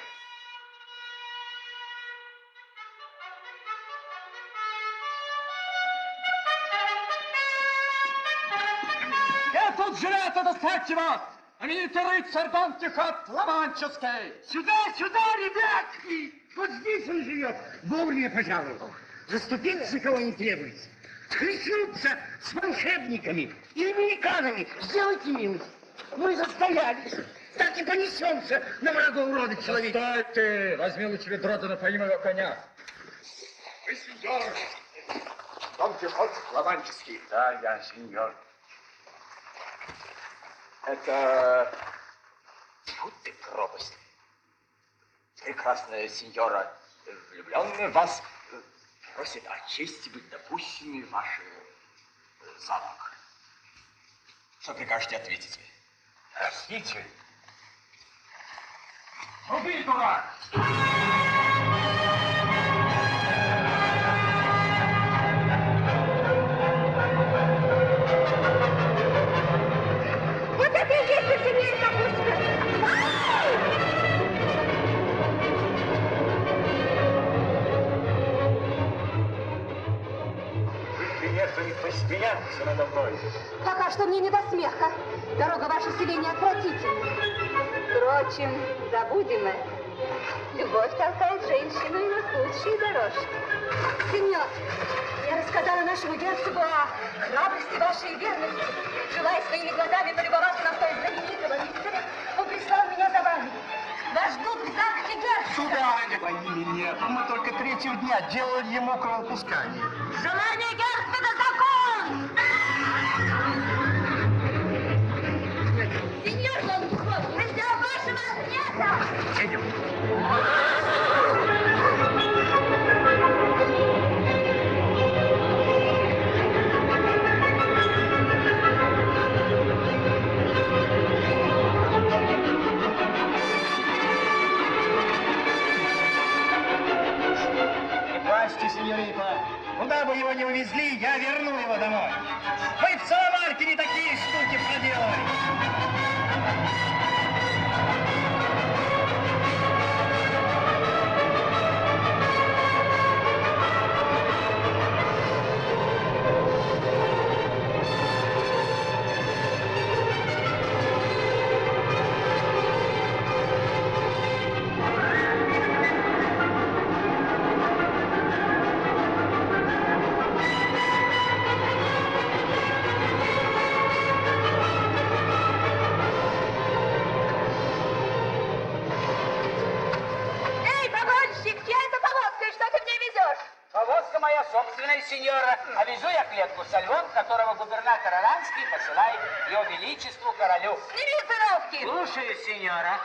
Тут живет, доставьте его! Знаменитый рыцарь Дон Кихот Ла-Манческий! Сюда, сюда, ребятки! Вот здесь он живет. Вовремя пожаловал. Заступиться кого не требуется. Схлестнуться с волшебниками и американами. Сделайте милость. Мы застоялись. Так и понесемся на врага урода человека. Стой ты! Возьми лучше ведро да напои моего коня. Вы, сеньор, Дон Кихот Ла-Манческий. Да, я сеньор. Это... Вот ты пропасть. Прекрасная сеньора, влюбленная в вас, просит о чести быть допущенными в ваш замок. Что прикажете ответить? Простите. Убей, дурак! Вот это и есть семейка Кузька! Вы приехали посмеяться надо мной. Пока что мне не до смеха. Дорога в ваше селение отвратительна. Впрочем, забудем это. Любовь толкает женщину и на худшие дорожки. Сеньор, я рассказала нашему герцогу о храбрости вашей и верности. Желая своими глазами полюбоваться на столь знаменитого рыцаря, он прислал меня за вами. Вас ждут в замке герцога. Сударыня, во имя нет. Мы только 3-го дня делали ему кровопускание. Желание герцога закон! Сеньор Дон Кихот, мы ждем вашего ответа! Идем. куда бы его ни увезли, я верну его домой. Мы в Саламарке не такие штуки проделывали. Повозка моя собственная, сеньора, а везу я клетку со львом, которого губернатор Аранский посылает его величеству королю. Сними циновки! Слушаю, сеньора.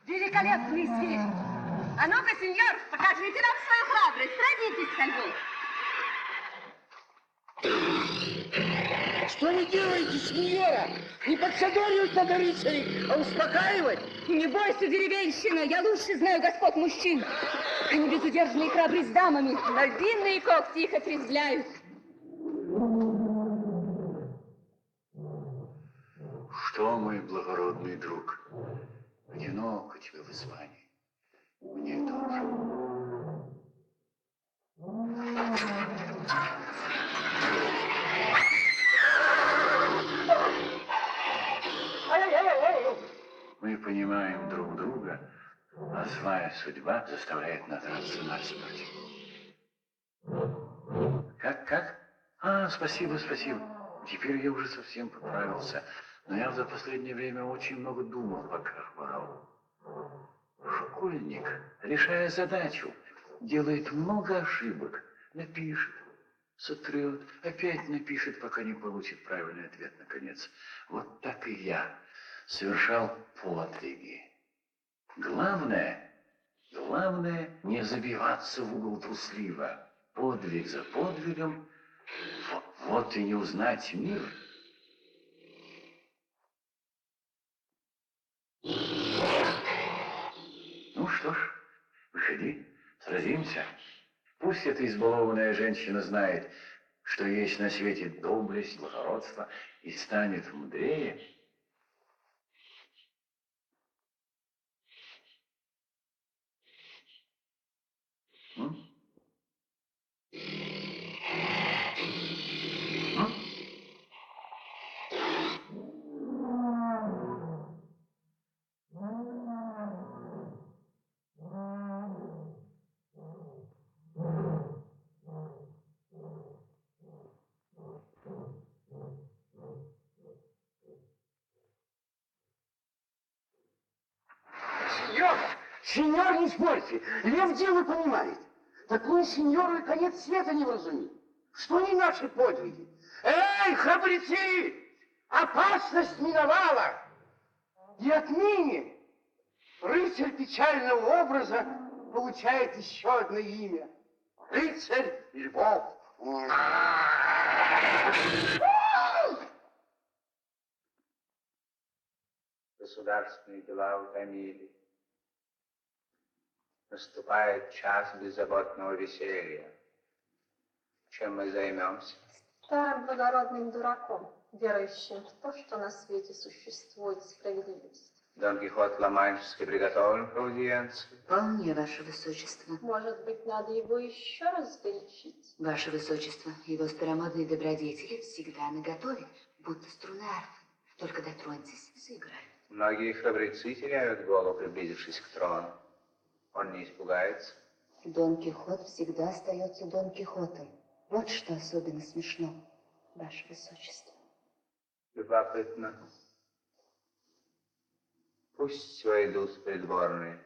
Великолепный зверь! А ну-ка, сеньор, покажите нам свою храбрость, сразитесь со львом. Что вы делаете, сеньора? Не подсадоривать надо рыцарей, а успокаивать. Не бойся, деревенщина, я лучше знаю господ мужчин. Они безудержные и храбры с дамами, но львиные когти их отрезвляют. Что, мой благородный друг, одиноко тебе в Испании. Мне тоже. Мы понимаем друг друга, а злая судьба заставляет нас драться насмерть. Как? А, спасибо. Теперь я уже совсем поправился. Но я за последнее время очень много думал, пока хворал. Школьник, решая задачу, делает много ошибок. Напишет, сотрет, опять напишет, пока не получит правильный ответ, наконец. Вот так и я совершал подвиги. Главное не забиваться в угол трусливо. Подвиг за подвигом, вот и не узнать мир. Ну что ж, выходи, сразимся. Пусть эта избалованная женщина знает, что есть на свете доблесть, благородство, и станет мудрее. Сеньор, не спорьте, лев дело понимает. Такую сеньору и конец света не вразумит. Что не наши подвиги? Эй, храбрецы! Опасность миновала! И отныне рыцарь печального образа получает еще одно имя. Рыцарь Львов. Государственные дела утомили. Наступает час беззаботного веселья. Чем мы займемся? Старым благородным дураком, верующим в то, что на свете существует справедливость. Дон Кихот Ла-Манческий приготовлен к аудиенции? Вполне, Ваше Высочество. Может быть, надо его еще раз горячить? Ваше Высочество, его старомодные добродетели всегда наготове, будто струны арфы. Только дотроньтесь, сыграют. Многие храбрецы теряют голову, приблизившись к трону. Он не испугается. Дон Кихот всегда остается Дон Кихотом. Вот что особенно смешно, Ваше Высочество. Любопытно. Пусть войдут придворные.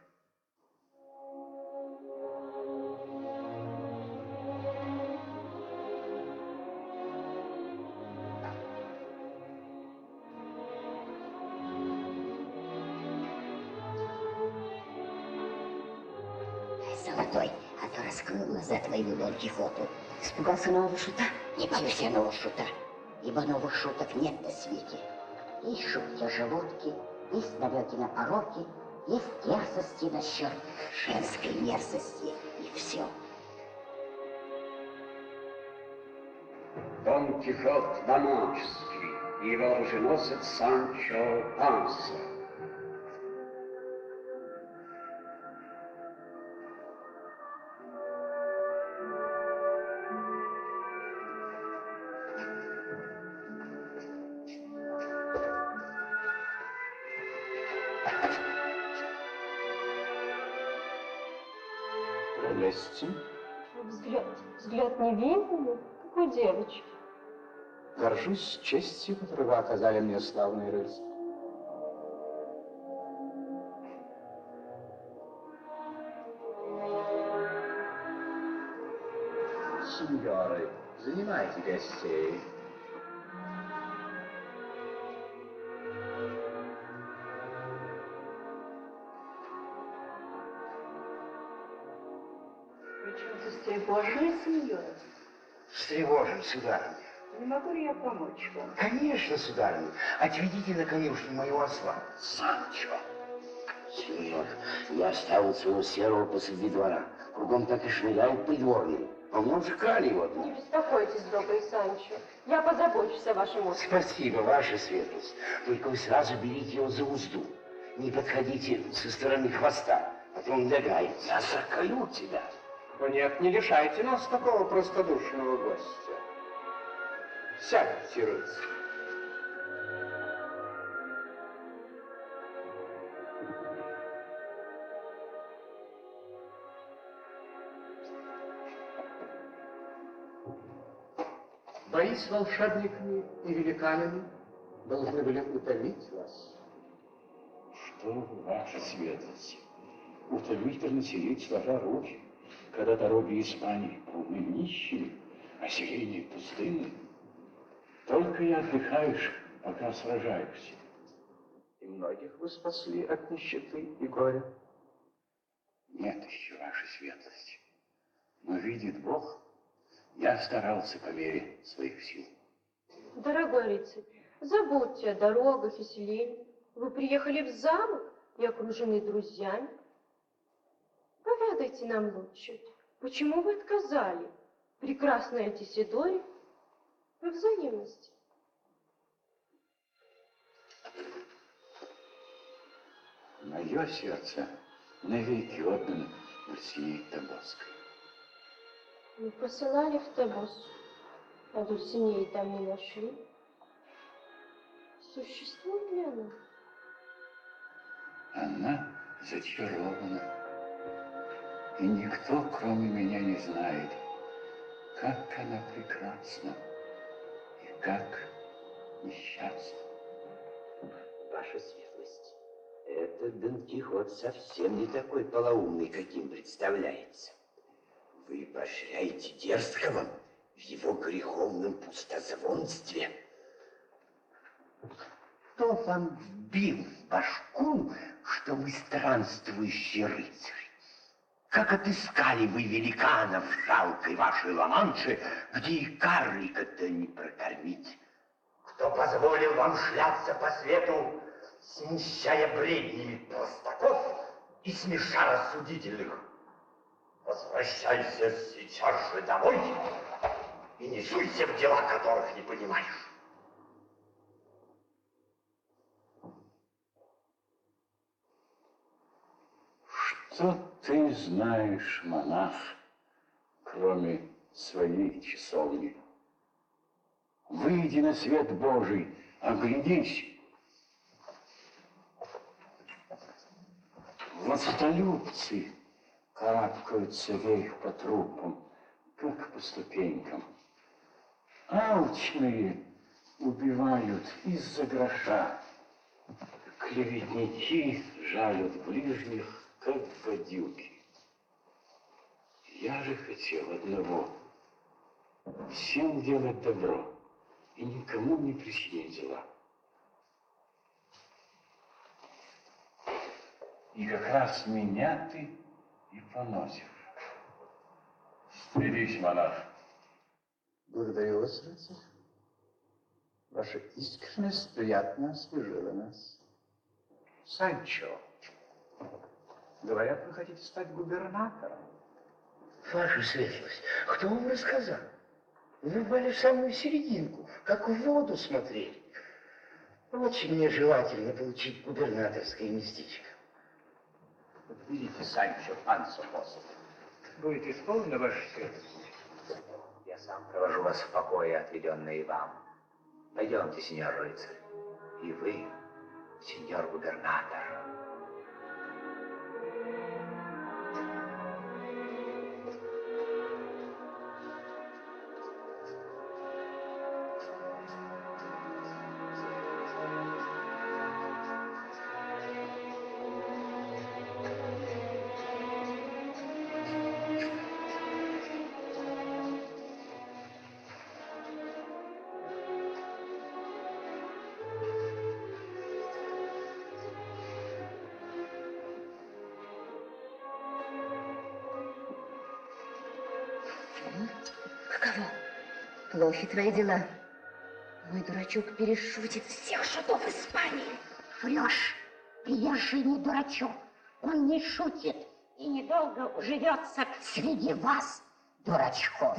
Золотой, а то раскрыл глаза твоему Дон Кихоту. Испугался нового шута? Не боюсь я нового шута, ибо новых шуток нет на свете. Есть шутки о желудке, есть намеки на пороки, есть дерзости насчет женской мерзости, и все. Дон Кихот Даманческий и его оруженосец Санчо Панса. Прелести. Взгляд невинный, как у девочки. Горжусь честью, которую вы оказали мне, славный рыцарь. Сеньоры, занимайте гостей. Вы встревожены, сеньора? Встревожен, сударыня. Не могу ли я помочь вам? Конечно, сударыня. Отведите на конюшню моего осла. Санчо. Сеньор, я оставил своего серого посреди двора. Кругом так и шныряют придворные. А мне уже крали его от Не них. беспокойтесь, добрый Санчо. Я позабочусь о вашем острове. Спасибо, ваша светлость. Только вы сразу берите его за узду. Не подходите со стороны хвоста, а то он лягает. Я заколю тебя. О нет, не лишайте нас такого простодушного гостя. Сядьте, рыцарь. Бои с волшебниками и великанами должны были утомить вас. Что вы, ваша светлость, утомительно сидеть сложа руки, когда дороги Испании полны нищими, а селения пустынны. Только и отдыхаешь, пока сражаешься. И многих вы спасли от нищеты и горя. Нет еще, ваша светлость. Но видит Бог, я старался по мере своих сил. Дорогой рыцарь, забудьте о дорогах и селениях. Вы приехали в замок и окружены друзьями. Поведайте нам лучше, почему вы отказали прекрасной Антисидоре во взаимности? Мое сердце навеки отдано Дульсинее Тобосской. Мы посылали в Табос, а Дульсинеи там не нашли. Существует ли она? Она зачарована. И никто, кроме меня, не знает, как она прекрасна и как несчастна. Ваша светлость, этот Дон Кихот совсем не такой полоумный, каким представляется. Вы поощряете дерзкого в его греховном пустозвонстве. Кто вам вбил в башку, что вы странствующий рыцарь? Как отыскали вы великанов в жалкой вашей Ла-Манше, где и карлика-то не прокормить? Кто позволил вам шляться по свету, смущая бреднями простаков и смеша рассудительных? Возвращайся сейчас же домой и не суйся в дела, которых не понимаешь. Что ты знаешь, монах, кроме своей часовни? Выйди на свет Божий, оглядись. Властолюбцы карабкаются вверх по трупам, как по ступенькам. Алчные убивают из-за гроша. Клеветники жалят ближних, как гадюки. Я же хотел одного — всем делать добро и никому не причинить зла. И как раз меня ты и поносишь. Стрелись, монах. Благодарю вас, рыцарь. Ваша искренность приятно освежила нас. Санчо, говорят, вы хотите стать губернатором. Ваша светлость, кто вам рассказал? Вы были в самую серединку, как в воду смотрели. Очень нежелательно получить губернаторское местечко. Видите, Санчо Пансо после. Будет исполнена ваша светлость. Я сам провожу вас в покое, отведенные вам. Пойдемте, сеньор рыцарь. И вы, сеньор губернатор. Каково? Плохи твои дела. Мой дурачок перешутит всех шутов Испании. Врешь. Приезжий не дурачок. Он не шутит и недолго уживется среди вас, дурачков.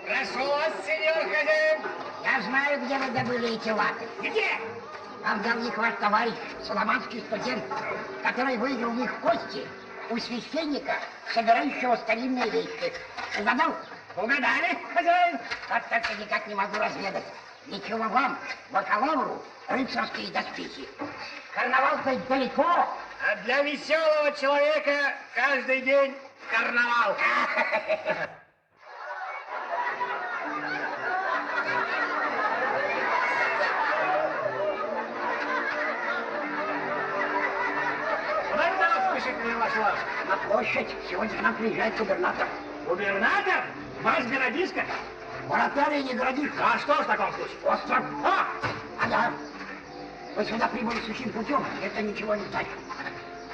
Прошу вас, сеньор хозяин. Я знаю, где вы добыли эти латы. Где? Вам дал их ваш товарищ, соломанский студент, который выиграл в них кости у священника, собирающего старинные вещи. Угадал? Угадали, хозяин? Вот только никак не могу разведать. Ничего вам, бакалавру, рыцарские доспехи. Карнавал-то далеко. А для веселого человека каждый день карнавал. На площадь. Сегодня к нам приезжает губернатор. Губернатор? Ваш городишко? Моратория не городишко. А что в таком случае? Остров. Ага. Вы сюда прибыли сухим путем. Это ничего не значит.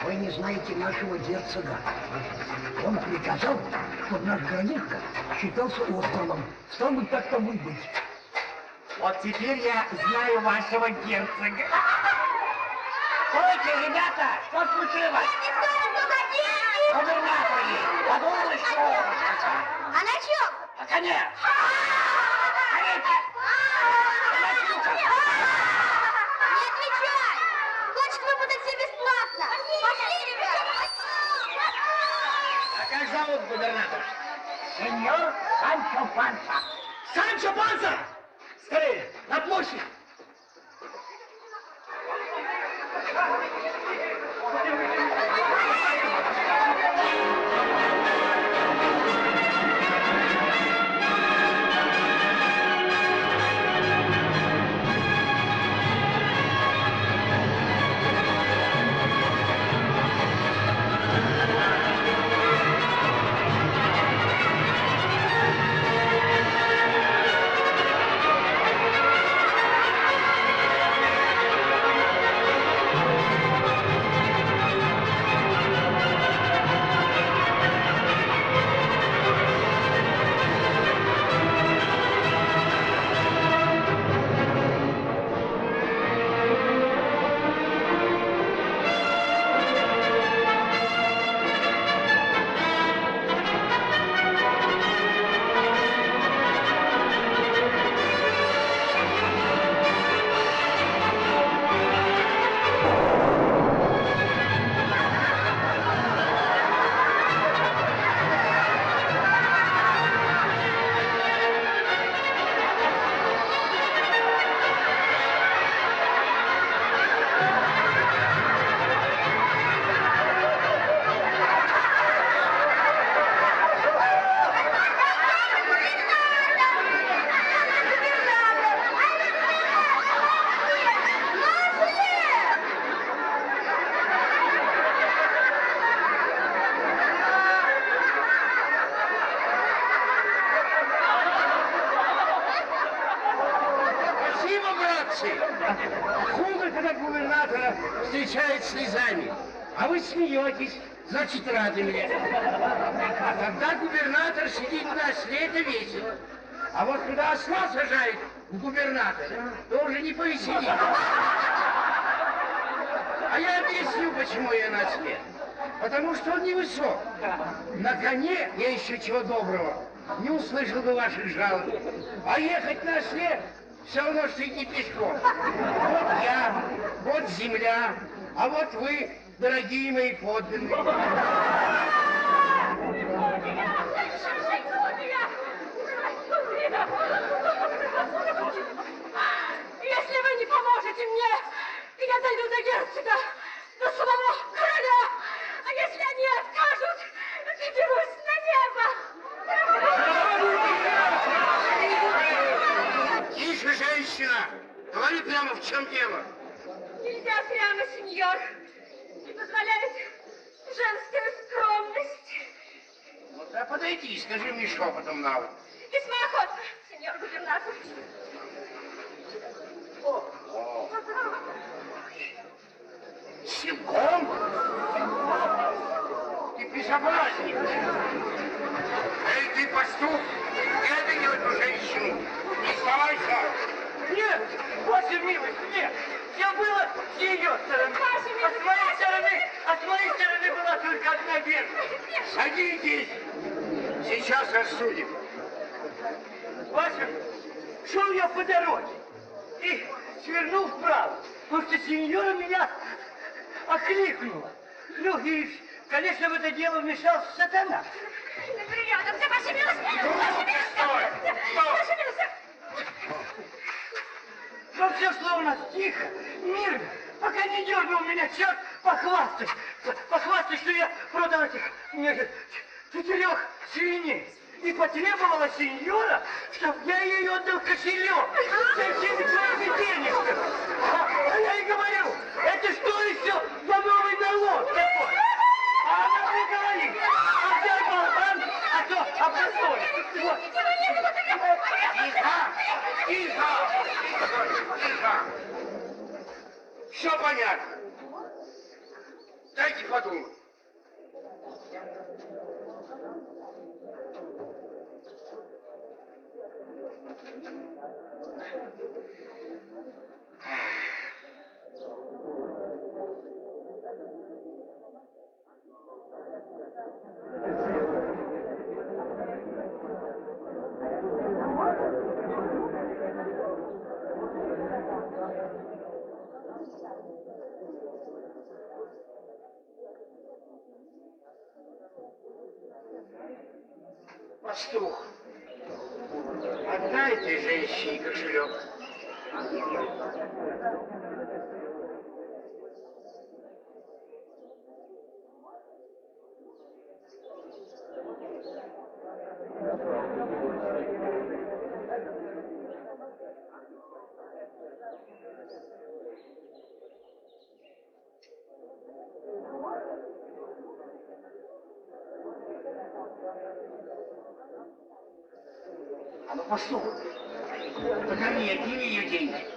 Вы не знаете нашего герцога. Он приказал, чтобы наш городишко считался островом. Стал быть, так тому и быть. Вот теперь я знаю вашего герцога. Стойте, ребята! Что случилось? Губернатор есть. Подумай, что? А на чем? На коне. Не отвечай! Хочешь выпутать все бесплатно? Пошли, ребята! А как зовут губернатор? Сеньор Санчо Панса. Санчо Панса! Скорее, на площадь! встречает слезами. А вы смеетесь, значит, рады мне. А когда губернатор сидит на осле, это весело. А вот когда осла сажает в губернатора, то уже не повеселит. А я объясню, почему я на осле. Потому что он невысок. На коне я еще чего доброго не услышал бы ваших жалоб. А ехать на осле все равно, что идти пешком. Вот я, вот земля, а вот вы, дорогие мои подданные. Если вы не поможете мне, я дойду до герцога, до самого короля. А если они откажут, заберусь на небо. Тише, женщина! Говори прямо, в чем дело. Нельзя прямо, сеньор. Не позволяет женская скромность. Ну, да подойди и скажи мне шепотом на ухо. Весьма охотно, сеньор губернатор. Силком? Ты безобразник. Эй, ты пастух, не обидел эту женщину. Не оставайся. Нет, ваша милость, нет. Я была с ее стороны. А с моей стороны была только одна верность. Садитесь. Сейчас рассудим. Ваша, шел я по дороге и свернул вправо, потому что сеньора меня окликнула. Ну и, конечно, в это дело вмешался сатана. Неприятно, ваша милость! Ваша милость! Ваша милость! Но все словно тихо, мирно, пока не дернул меня черт похвастать, что я продал этих 4 свиней. И потребовала сеньора, чтобы я ей отдал кошелек со всеми своими денежками. А я ей говорю, это что еще за новый налог такой? А она мне говорит, отдай болван, а то опростой. Вот. Тихо! Тихо! Все понятно. Дайте подумать. Пастух, отдай этой женщине кошелек. А ну, пастух, покорми, отними ее деньги.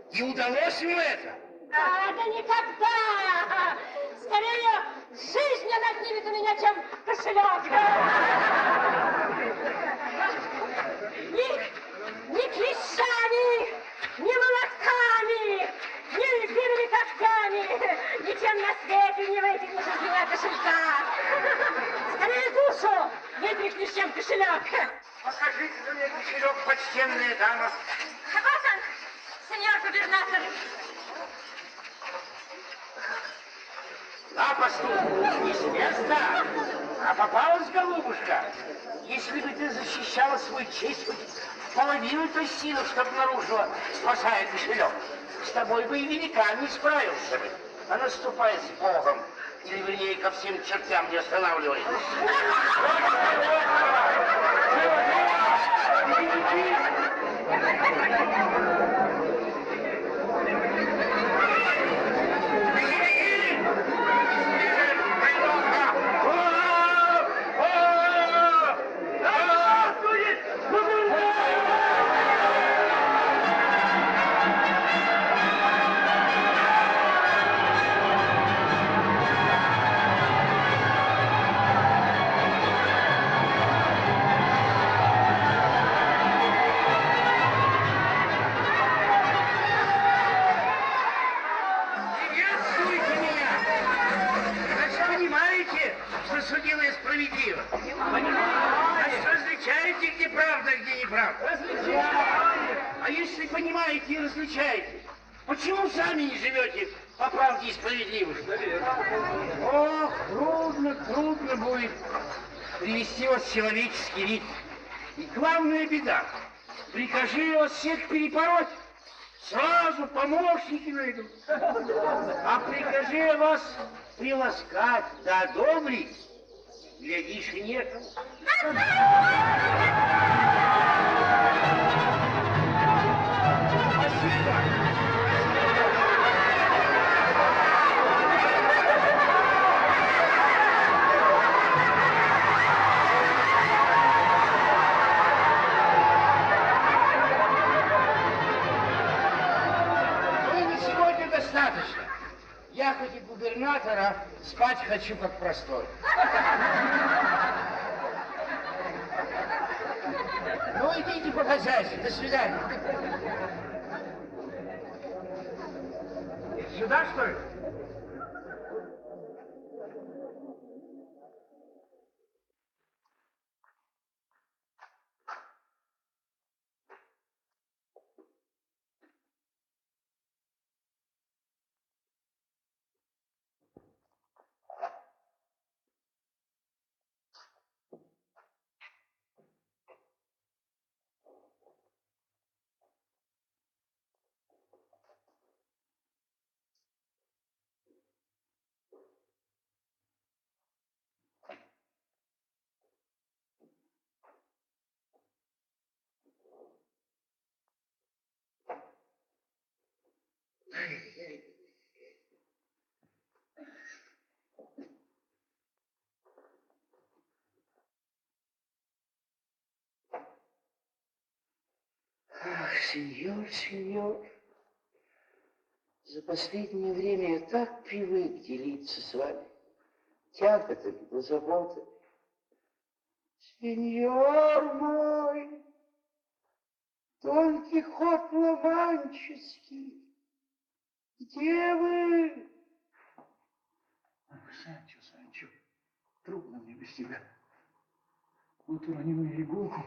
И удалось ему это? Да никогда! Скорее, жизнь она отнимет у меня, чем кошелек. Ни клещами, ни молотками, ни львиными когтями, ничем на свете не вытянешь из меня кошелька. Скорее душу вытряхнешь, чем кошелек. Покажите мне кошелек, почтенная дама. Вот он, сеньор губернатор. Да, пастух, не с места, а попалась голубушка. Если бы ты защищала свою честь хоть в половину той силы, что обнаружила, спасая кошелек, с тобой бы и великан не справился бы. А наступай с Богом, или вернее ко всем чертям не останавливай. Судила я справедливо. А что различаете, где правда, а где неправда? Различаете. А если понимаете и различаете, почему сами не живете по правде и справедливости? Ох, трудно будет привести вас в человеческий вид. И главная беда, прикажи вас всех перепороть, сразу помощники найдут. А прикажи вас приласкать да одобрить, глядишь, и некому. Спасибо. Ну и на сегодня достаточно. Я хоть и губернатора, спать хочу как простой. Ну, идите по хозяйству. До свидания. Сюда, что ли? Ах, сеньор, за последнее время я так привык делиться с вами тяготами да заботами. Сеньор мой, Дон Кихот Ла-Манческий, где вы? Санчо, трудно мне без тебя. Вот уронил я иголку,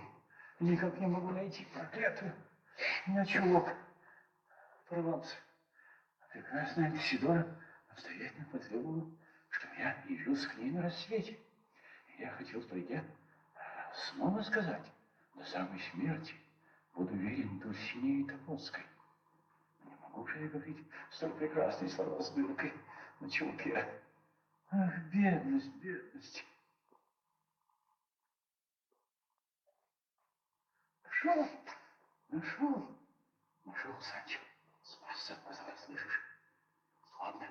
никак не могу найти проклятую. У меня чулок порвался. А прекрасная Альтисидора настоятельно потребовала, чтобы я явился к ней на рассвете. И я хотел, придя, снова сказать, до самой смерти буду верен Дульсинее Тополской. Не могу же я говорить столь прекрасные слова с дыркой на чулке. Ах, бедность. Нашел, Санчо. Спасся от позора, слышишь? Ладно.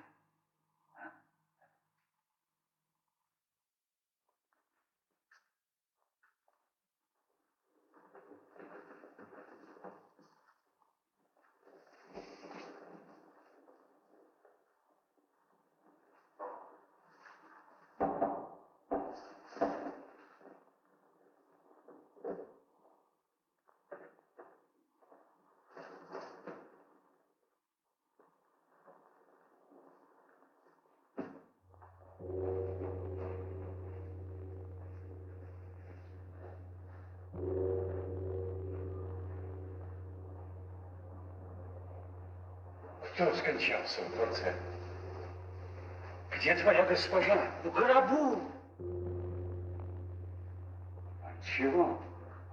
Кто скончался во дворце? Где твоя госпожа? В гробу. От чего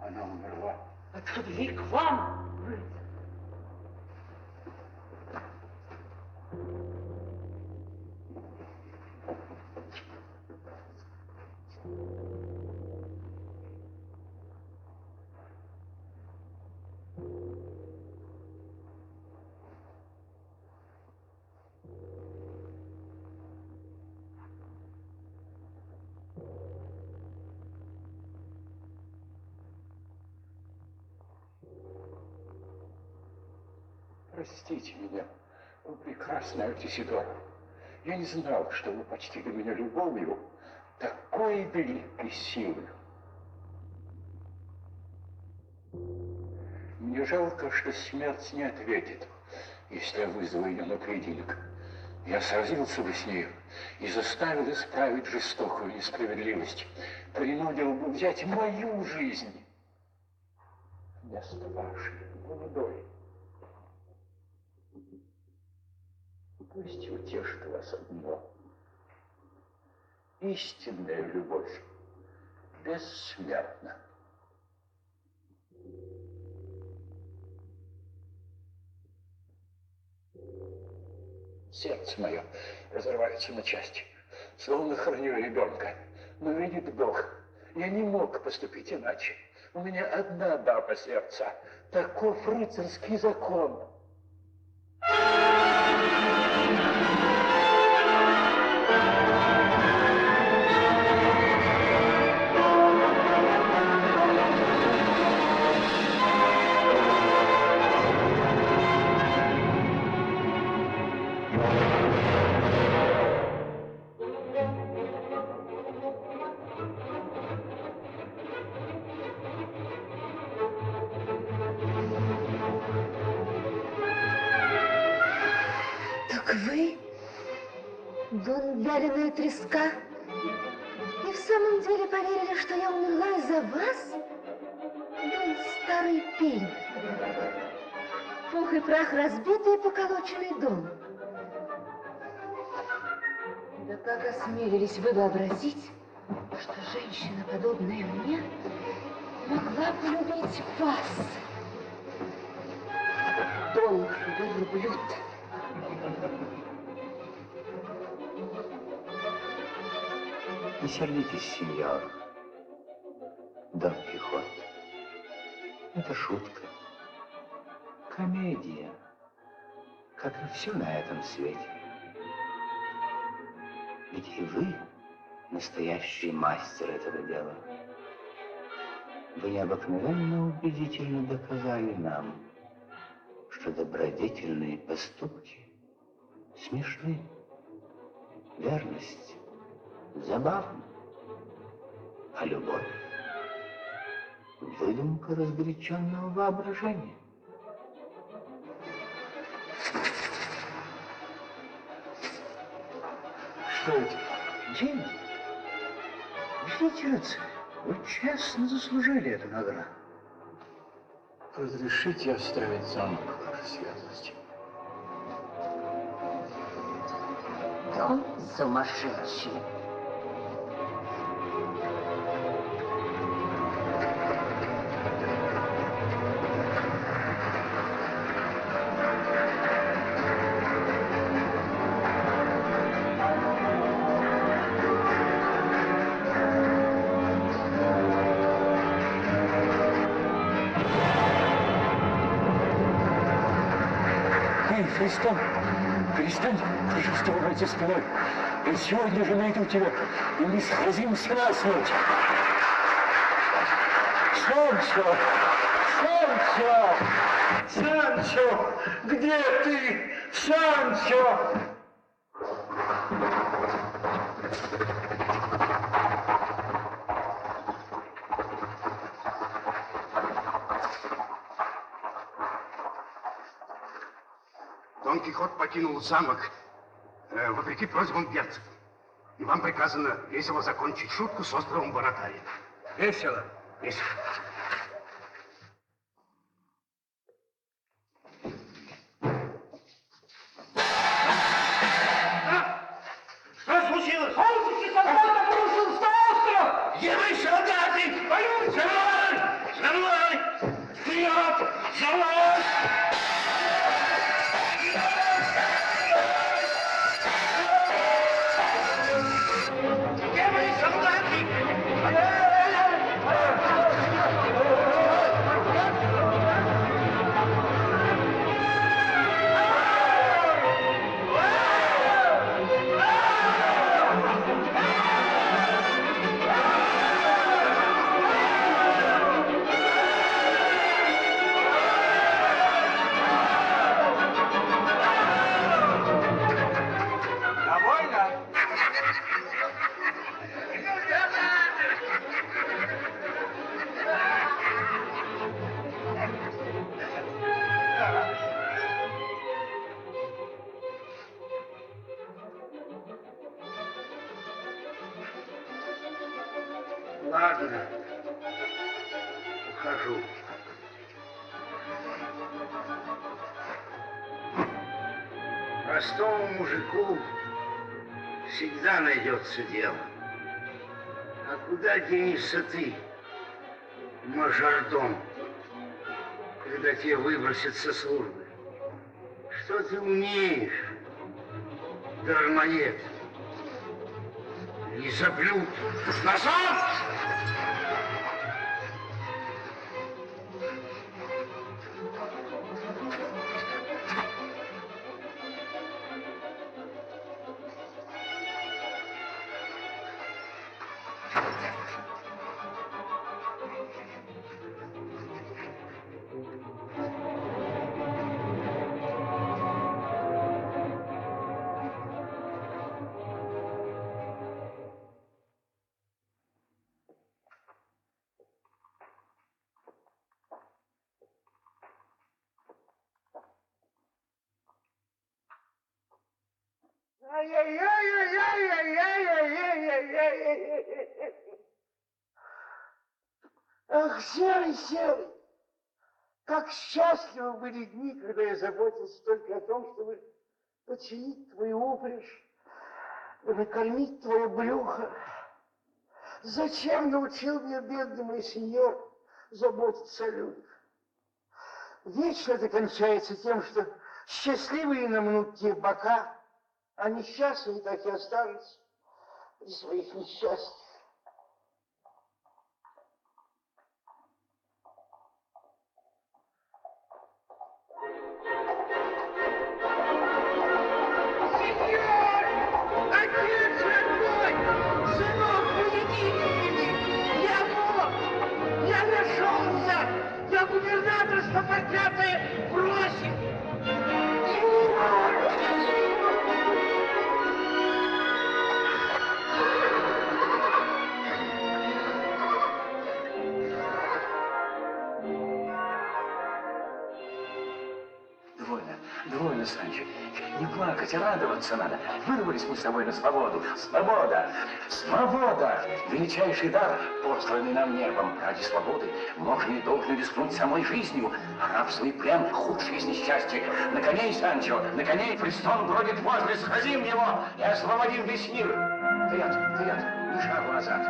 она умерла? От любви к вам, рыцарь. Простите меня, о прекрасная Альтисидора. Я не знал, что вы почтили меня любовью такой великой силы. Мне жалко, что смерть не ответит, если я вызову ее на поединок. Я сразился бы с нею и заставил исправить жестокую несправедливость, принудил бы взять мою жизнь вместо вашей, молодой. Пусть утешит вас одно. Истинная любовь бессмертна. Сердце мое разрывается на части, словно храню ребенка. Но видит Бог, я не мог поступить иначе. У меня одна дама сердца. Таков рыцарский закон. Так вы, Дон Вяленая Треска, и в самом деле поверили, что я умерла из-за вас? Дон Старый Пень, пух и прах разбитый и поколоченный дом. Да как осмелились вы вообразить, что женщина, подобная мне, могла полюбить вас, Дон Верблюд? Не сердитесь, сеньор. Дон Кихот. Это шутка. Комедия. Как и все на этом свете. Ведь и вы настоящий мастер этого дела. Вы необыкновенно убедительно доказали нам, что добродетельные поступки смешны. Верность забавна, а любовь — выдумка разгоряченного воображения. Что это? Деньги? Видите, рыцарь, вы честно заслужили эту награду. Разрешите оставить замок, ваша светлость. Дом сумасшедший. Христом, перестань, пожалуйста, врать спиной. Я сегодня же найду тебя, и мы сразимся насмерть. Санчо! Санчо! Санчо! Где ты? Санчо! Дон Кихот покинул замок, вопреки просьбам герцога. И вам приказано весело закончить шутку с островом Баратария. Весело? Весело. Что Солдаты! Боюсь! За мной! За мной! Вперед! За мной! Где мои солдаты? Ладно, ухожу. Простому мужику всегда найдется дело. А куда денешься ты, мажордом, когда тебя выбросят со службы? Что ты умеешь, дармоед? Лизоблюд! Назад! Ах, серый, серый, как счастливы были дни, когда я заботился только о том, чтобы починить твою упряжь, накормить твое брюхо. Зачем научил меня бедный мой сеньор заботиться о людях? Вечно это кончается тем, что счастливые намнут те бока, а несчастные так и останутся при своих несчастьях. Губернаторство проклятое бросит! Довольно, Санчо. Не плакать, а радоваться надо. Вырвались мы с тобой на свободу. Свобода! Свобода! Величайший дар, посланный нам небом. Ради свободы можно и должно рискнуть самой жизнью. А рабство и плен — худшее из несчастья. На коней, Санчо, на коней престол бродит возле. Схватим его и освободим весь мир. Вперед, вперед, ни шагу назад.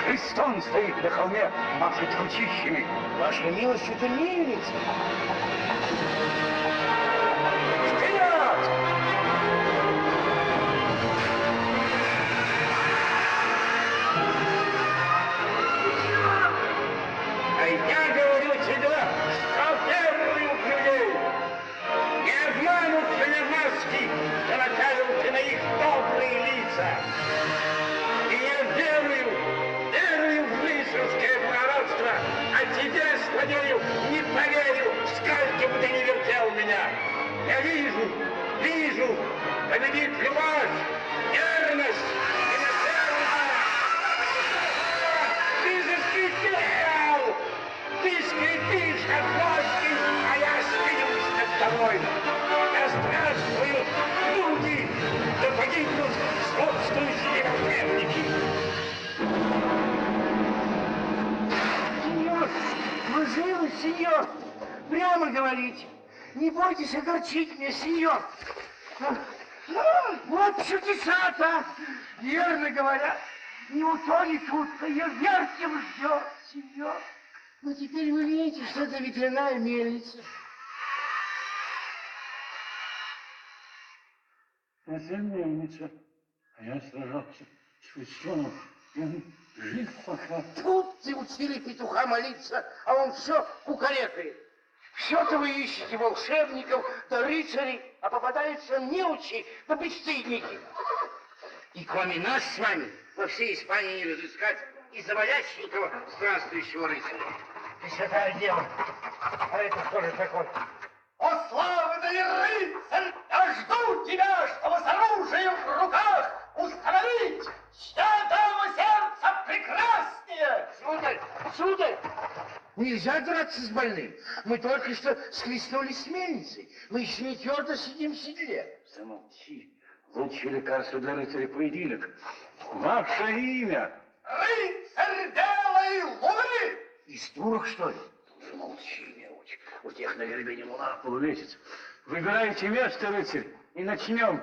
Христон стоит на холме, машет ручищами. Ваша милость, это мельница. Вперед! А я говорю тебе, что веруют людей. Не обманутся на маски, что накажутся на их добрые лица. И я верую, Я вижу, победит любовь, верность и милосердие. Ты заскрипел! Ты скрипишь, как гвозди, а я смеюсь над тобой. Я здравствую, люди, да погибнут собственные противники. Сеньор, вы живы, сеньор? Прямо говорите. Не бойтесь огорчить меня, сеньор. Вот чудеса-то. Верно говорят, не утонет утка, ее вертим ждет, сеньор. Но теперь вы видите, что это ветряная мельница. Это мельница. А я сражался с Христом, и он жив пока. Тут ты учили петуха молиться, а он все кукарекает. Все-то вы ищете волшебников, да рыцарей, а попадаются неучи, да бесстыдники. И кроме нас с вами во всей Испании не разыскать и завалященького странствующего рыцаря. Святая Дева, а это что же такое? О, слава, да не рыцарь! Я жду тебя, чтобы с оружием в руках установить, чья дама сердца прекраснее! Сударь, нельзя драться с больным. Мы только что схлестнулись с мельницей. Мы еще не твердо сидим в седле. Замолчи. Лучшее лекарство для рыцаря поединок. Ваше имя? Рыцарь белой луны! Из турок, что ли? Замолчи, неуч. У тех на вербене луна полумесяц. Выбирайте место, рыцарь, и начнем.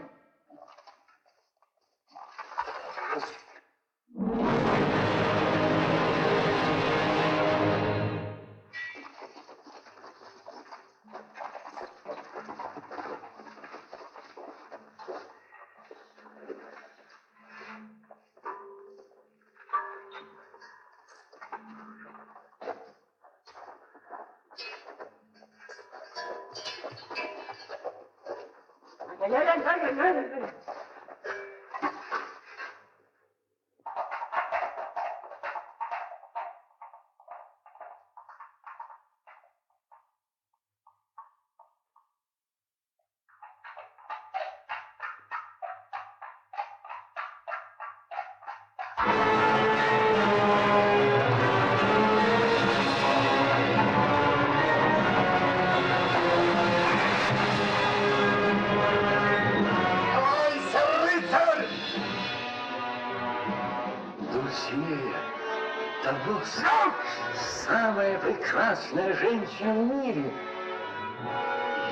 Самая прекрасная женщина в мире.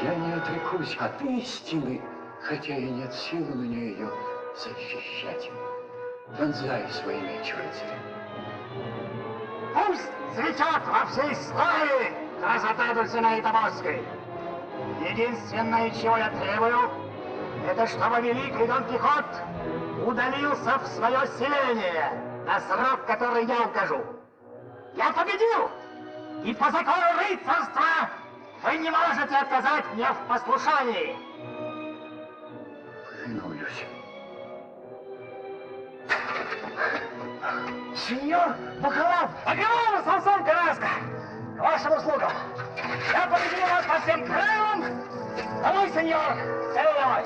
Я не отрекусь от истины, хотя и нет силы мне ее защищать. Вонзай свой меч, рыцарь. Пусть цветет во всей славе красота Дульцинеи Тобоской. Единственное, чего я требую, это чтобы великий Дон Кихот удалился в свое селение на срок, который я укажу. Я победил! И по закону рыцарства вы не можете отказать мне в послушании. Повинуюсь. Сеньор Бакалав! Бакалав, Самсон Караска! К вашим услугам! Я победил вас по всем правилам! Домой, сеньор! Целый домой!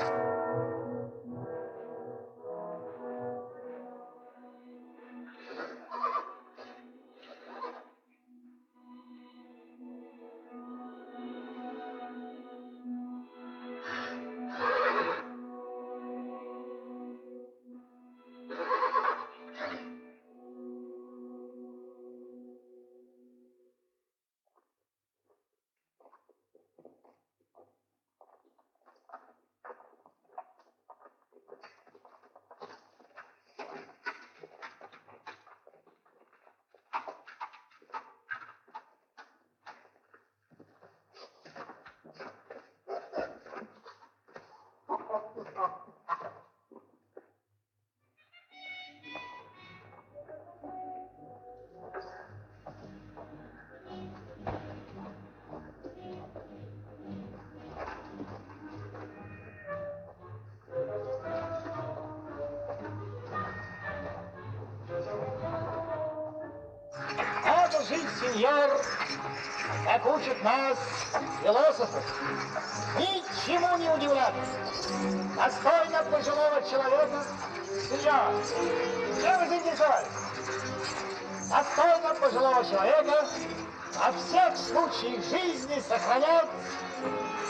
жить, сеньор, как учат нас философы. Ничему не удивляться. Достойно пожилого человека, сеньор, чем вы заинтересовались? Достойно пожилого человека во всех случаях жизни сохранять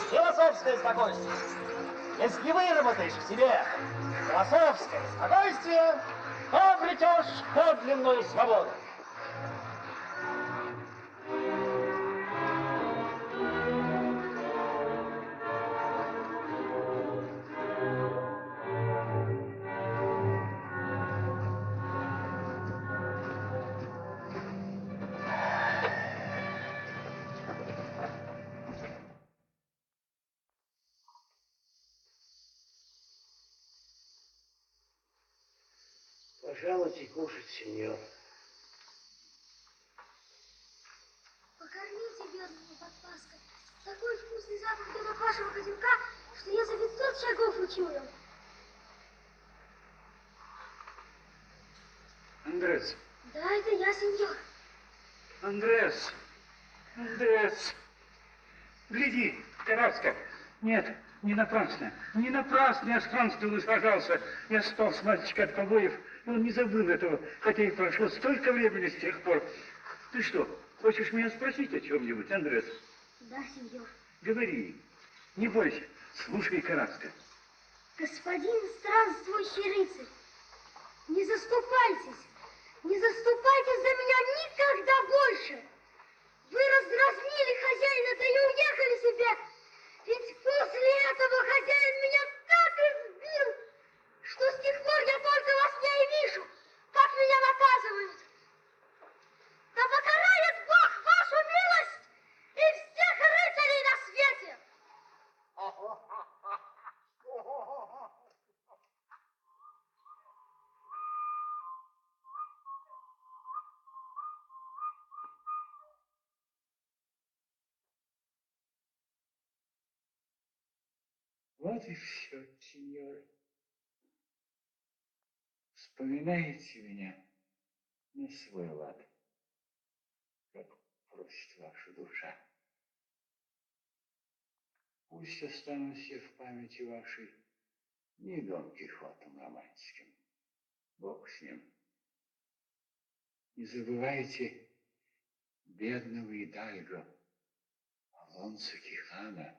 философское спокойствие. Если выработаешь в себе философское спокойствие, то обретешь подлинную свободу. Пожалуйте кушать, сеньор. Покормите бедного подпаска. Такой вкусный запах идет от вашего котелка, что я за 500 шагов учуял. Андрес. Да, это я, сеньор. Андрес. Андрес. Гляди, Караска. Нет, не напрасно. Не напрасно я странствовал и сражался. Я спал с мальчика от побоев, и он не забыл этого, хотя и прошло столько времени с тех пор. Ты что, хочешь меня спросить о чем-нибудь, Андрес? Да, сеньор. Говори. Не бойся. Слушай, Караска. Господин странствующий рыцарь, не заступайтесь. Не заступайтесь за меня никогда больше. Вы раздразнили хозяина, да и уехали себе. Ведь после этого хозяин меня так избил, что с тех пор я только во сне и вижу, как меня наказывают. Да покарает Бог вашу милость и всех рыцарей на свете. Вот и все, сеньоры. Вспоминаете меня на свой лад, как просит ваша душа. Пусть останусь я в памяти вашей не Дон Кихотом романтиком. Бог с ним. Не забывайте бедного Идальго, Алонсо Кихана,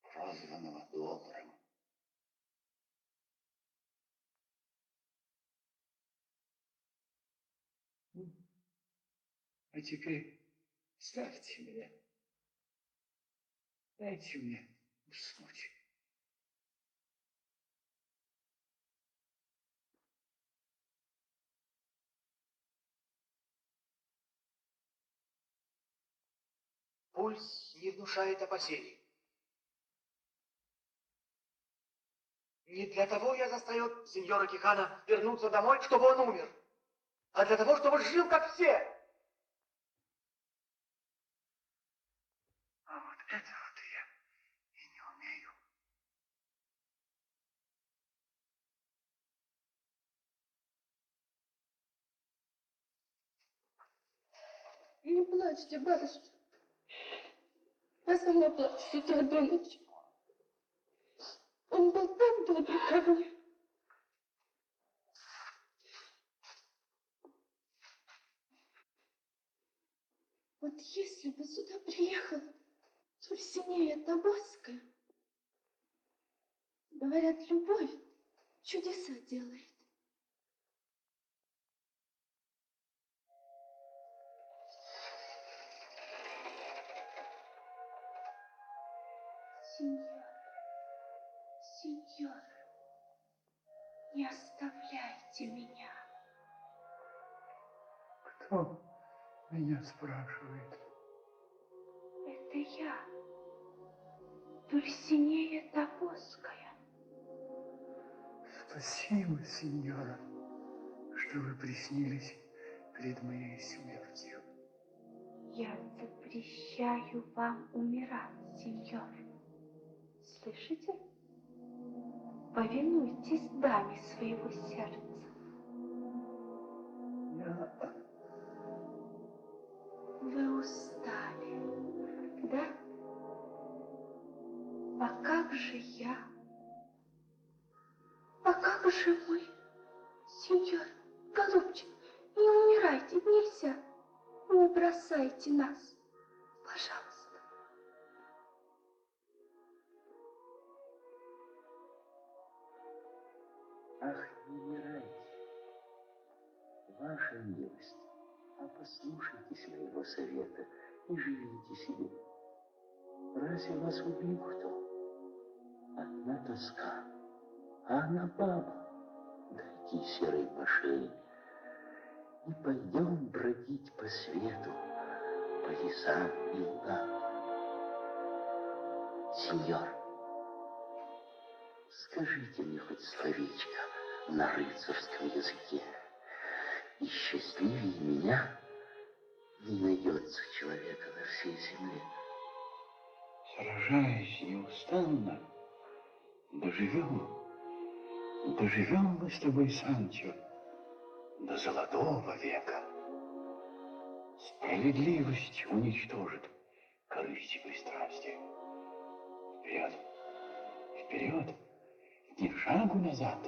прозванного Добрым. А теперь ставьте меня. Дайте мне уснуть. Пульс не внушает опасений. Не для того я заставил сеньора Кихана вернуться домой, чтобы он умер, а для того, чтобы жил, как все. А вот этого-то я и не умею. Не плачьте, батюшка. Я сама плачу с утра до ночи. Он был так добрый ко мне. Вот если бы сюда приехала Дульсинея Тобольская, говорят, любовь чудеса делает. Сеньор, сеньор, не оставляйте меня. Кто меня спрашивает? Это я, Дульсинея Тобольская. Спасибо, сеньора, что вы приснились перед моей смертью. Я запрещаю вам умирать, сеньор. Слышите? Повинуйтесь даме своего сердца. же я? А как же мы? Сеньор, голубчик, не умирайте, нельзя. Не бросайте нас, пожалуйста. Ах, не умирайте, ваша милость, а послушайтесь моего совета и живите себе. Разве вас убил кто? Одна тоска, а она баба. Дайте серой по шее и пойдем бродить по свету, по лесам и лугам. Сеньор, скажите мне хоть словечко на рыцарском языке, и счастливее меня не найдется человека на всей земле. Сражаясь неустанно, доживем мы с тобой, Санчо, до золотого века. Справедливость уничтожит корыстивые страсти. Вперед, вперед, ни шагу назад.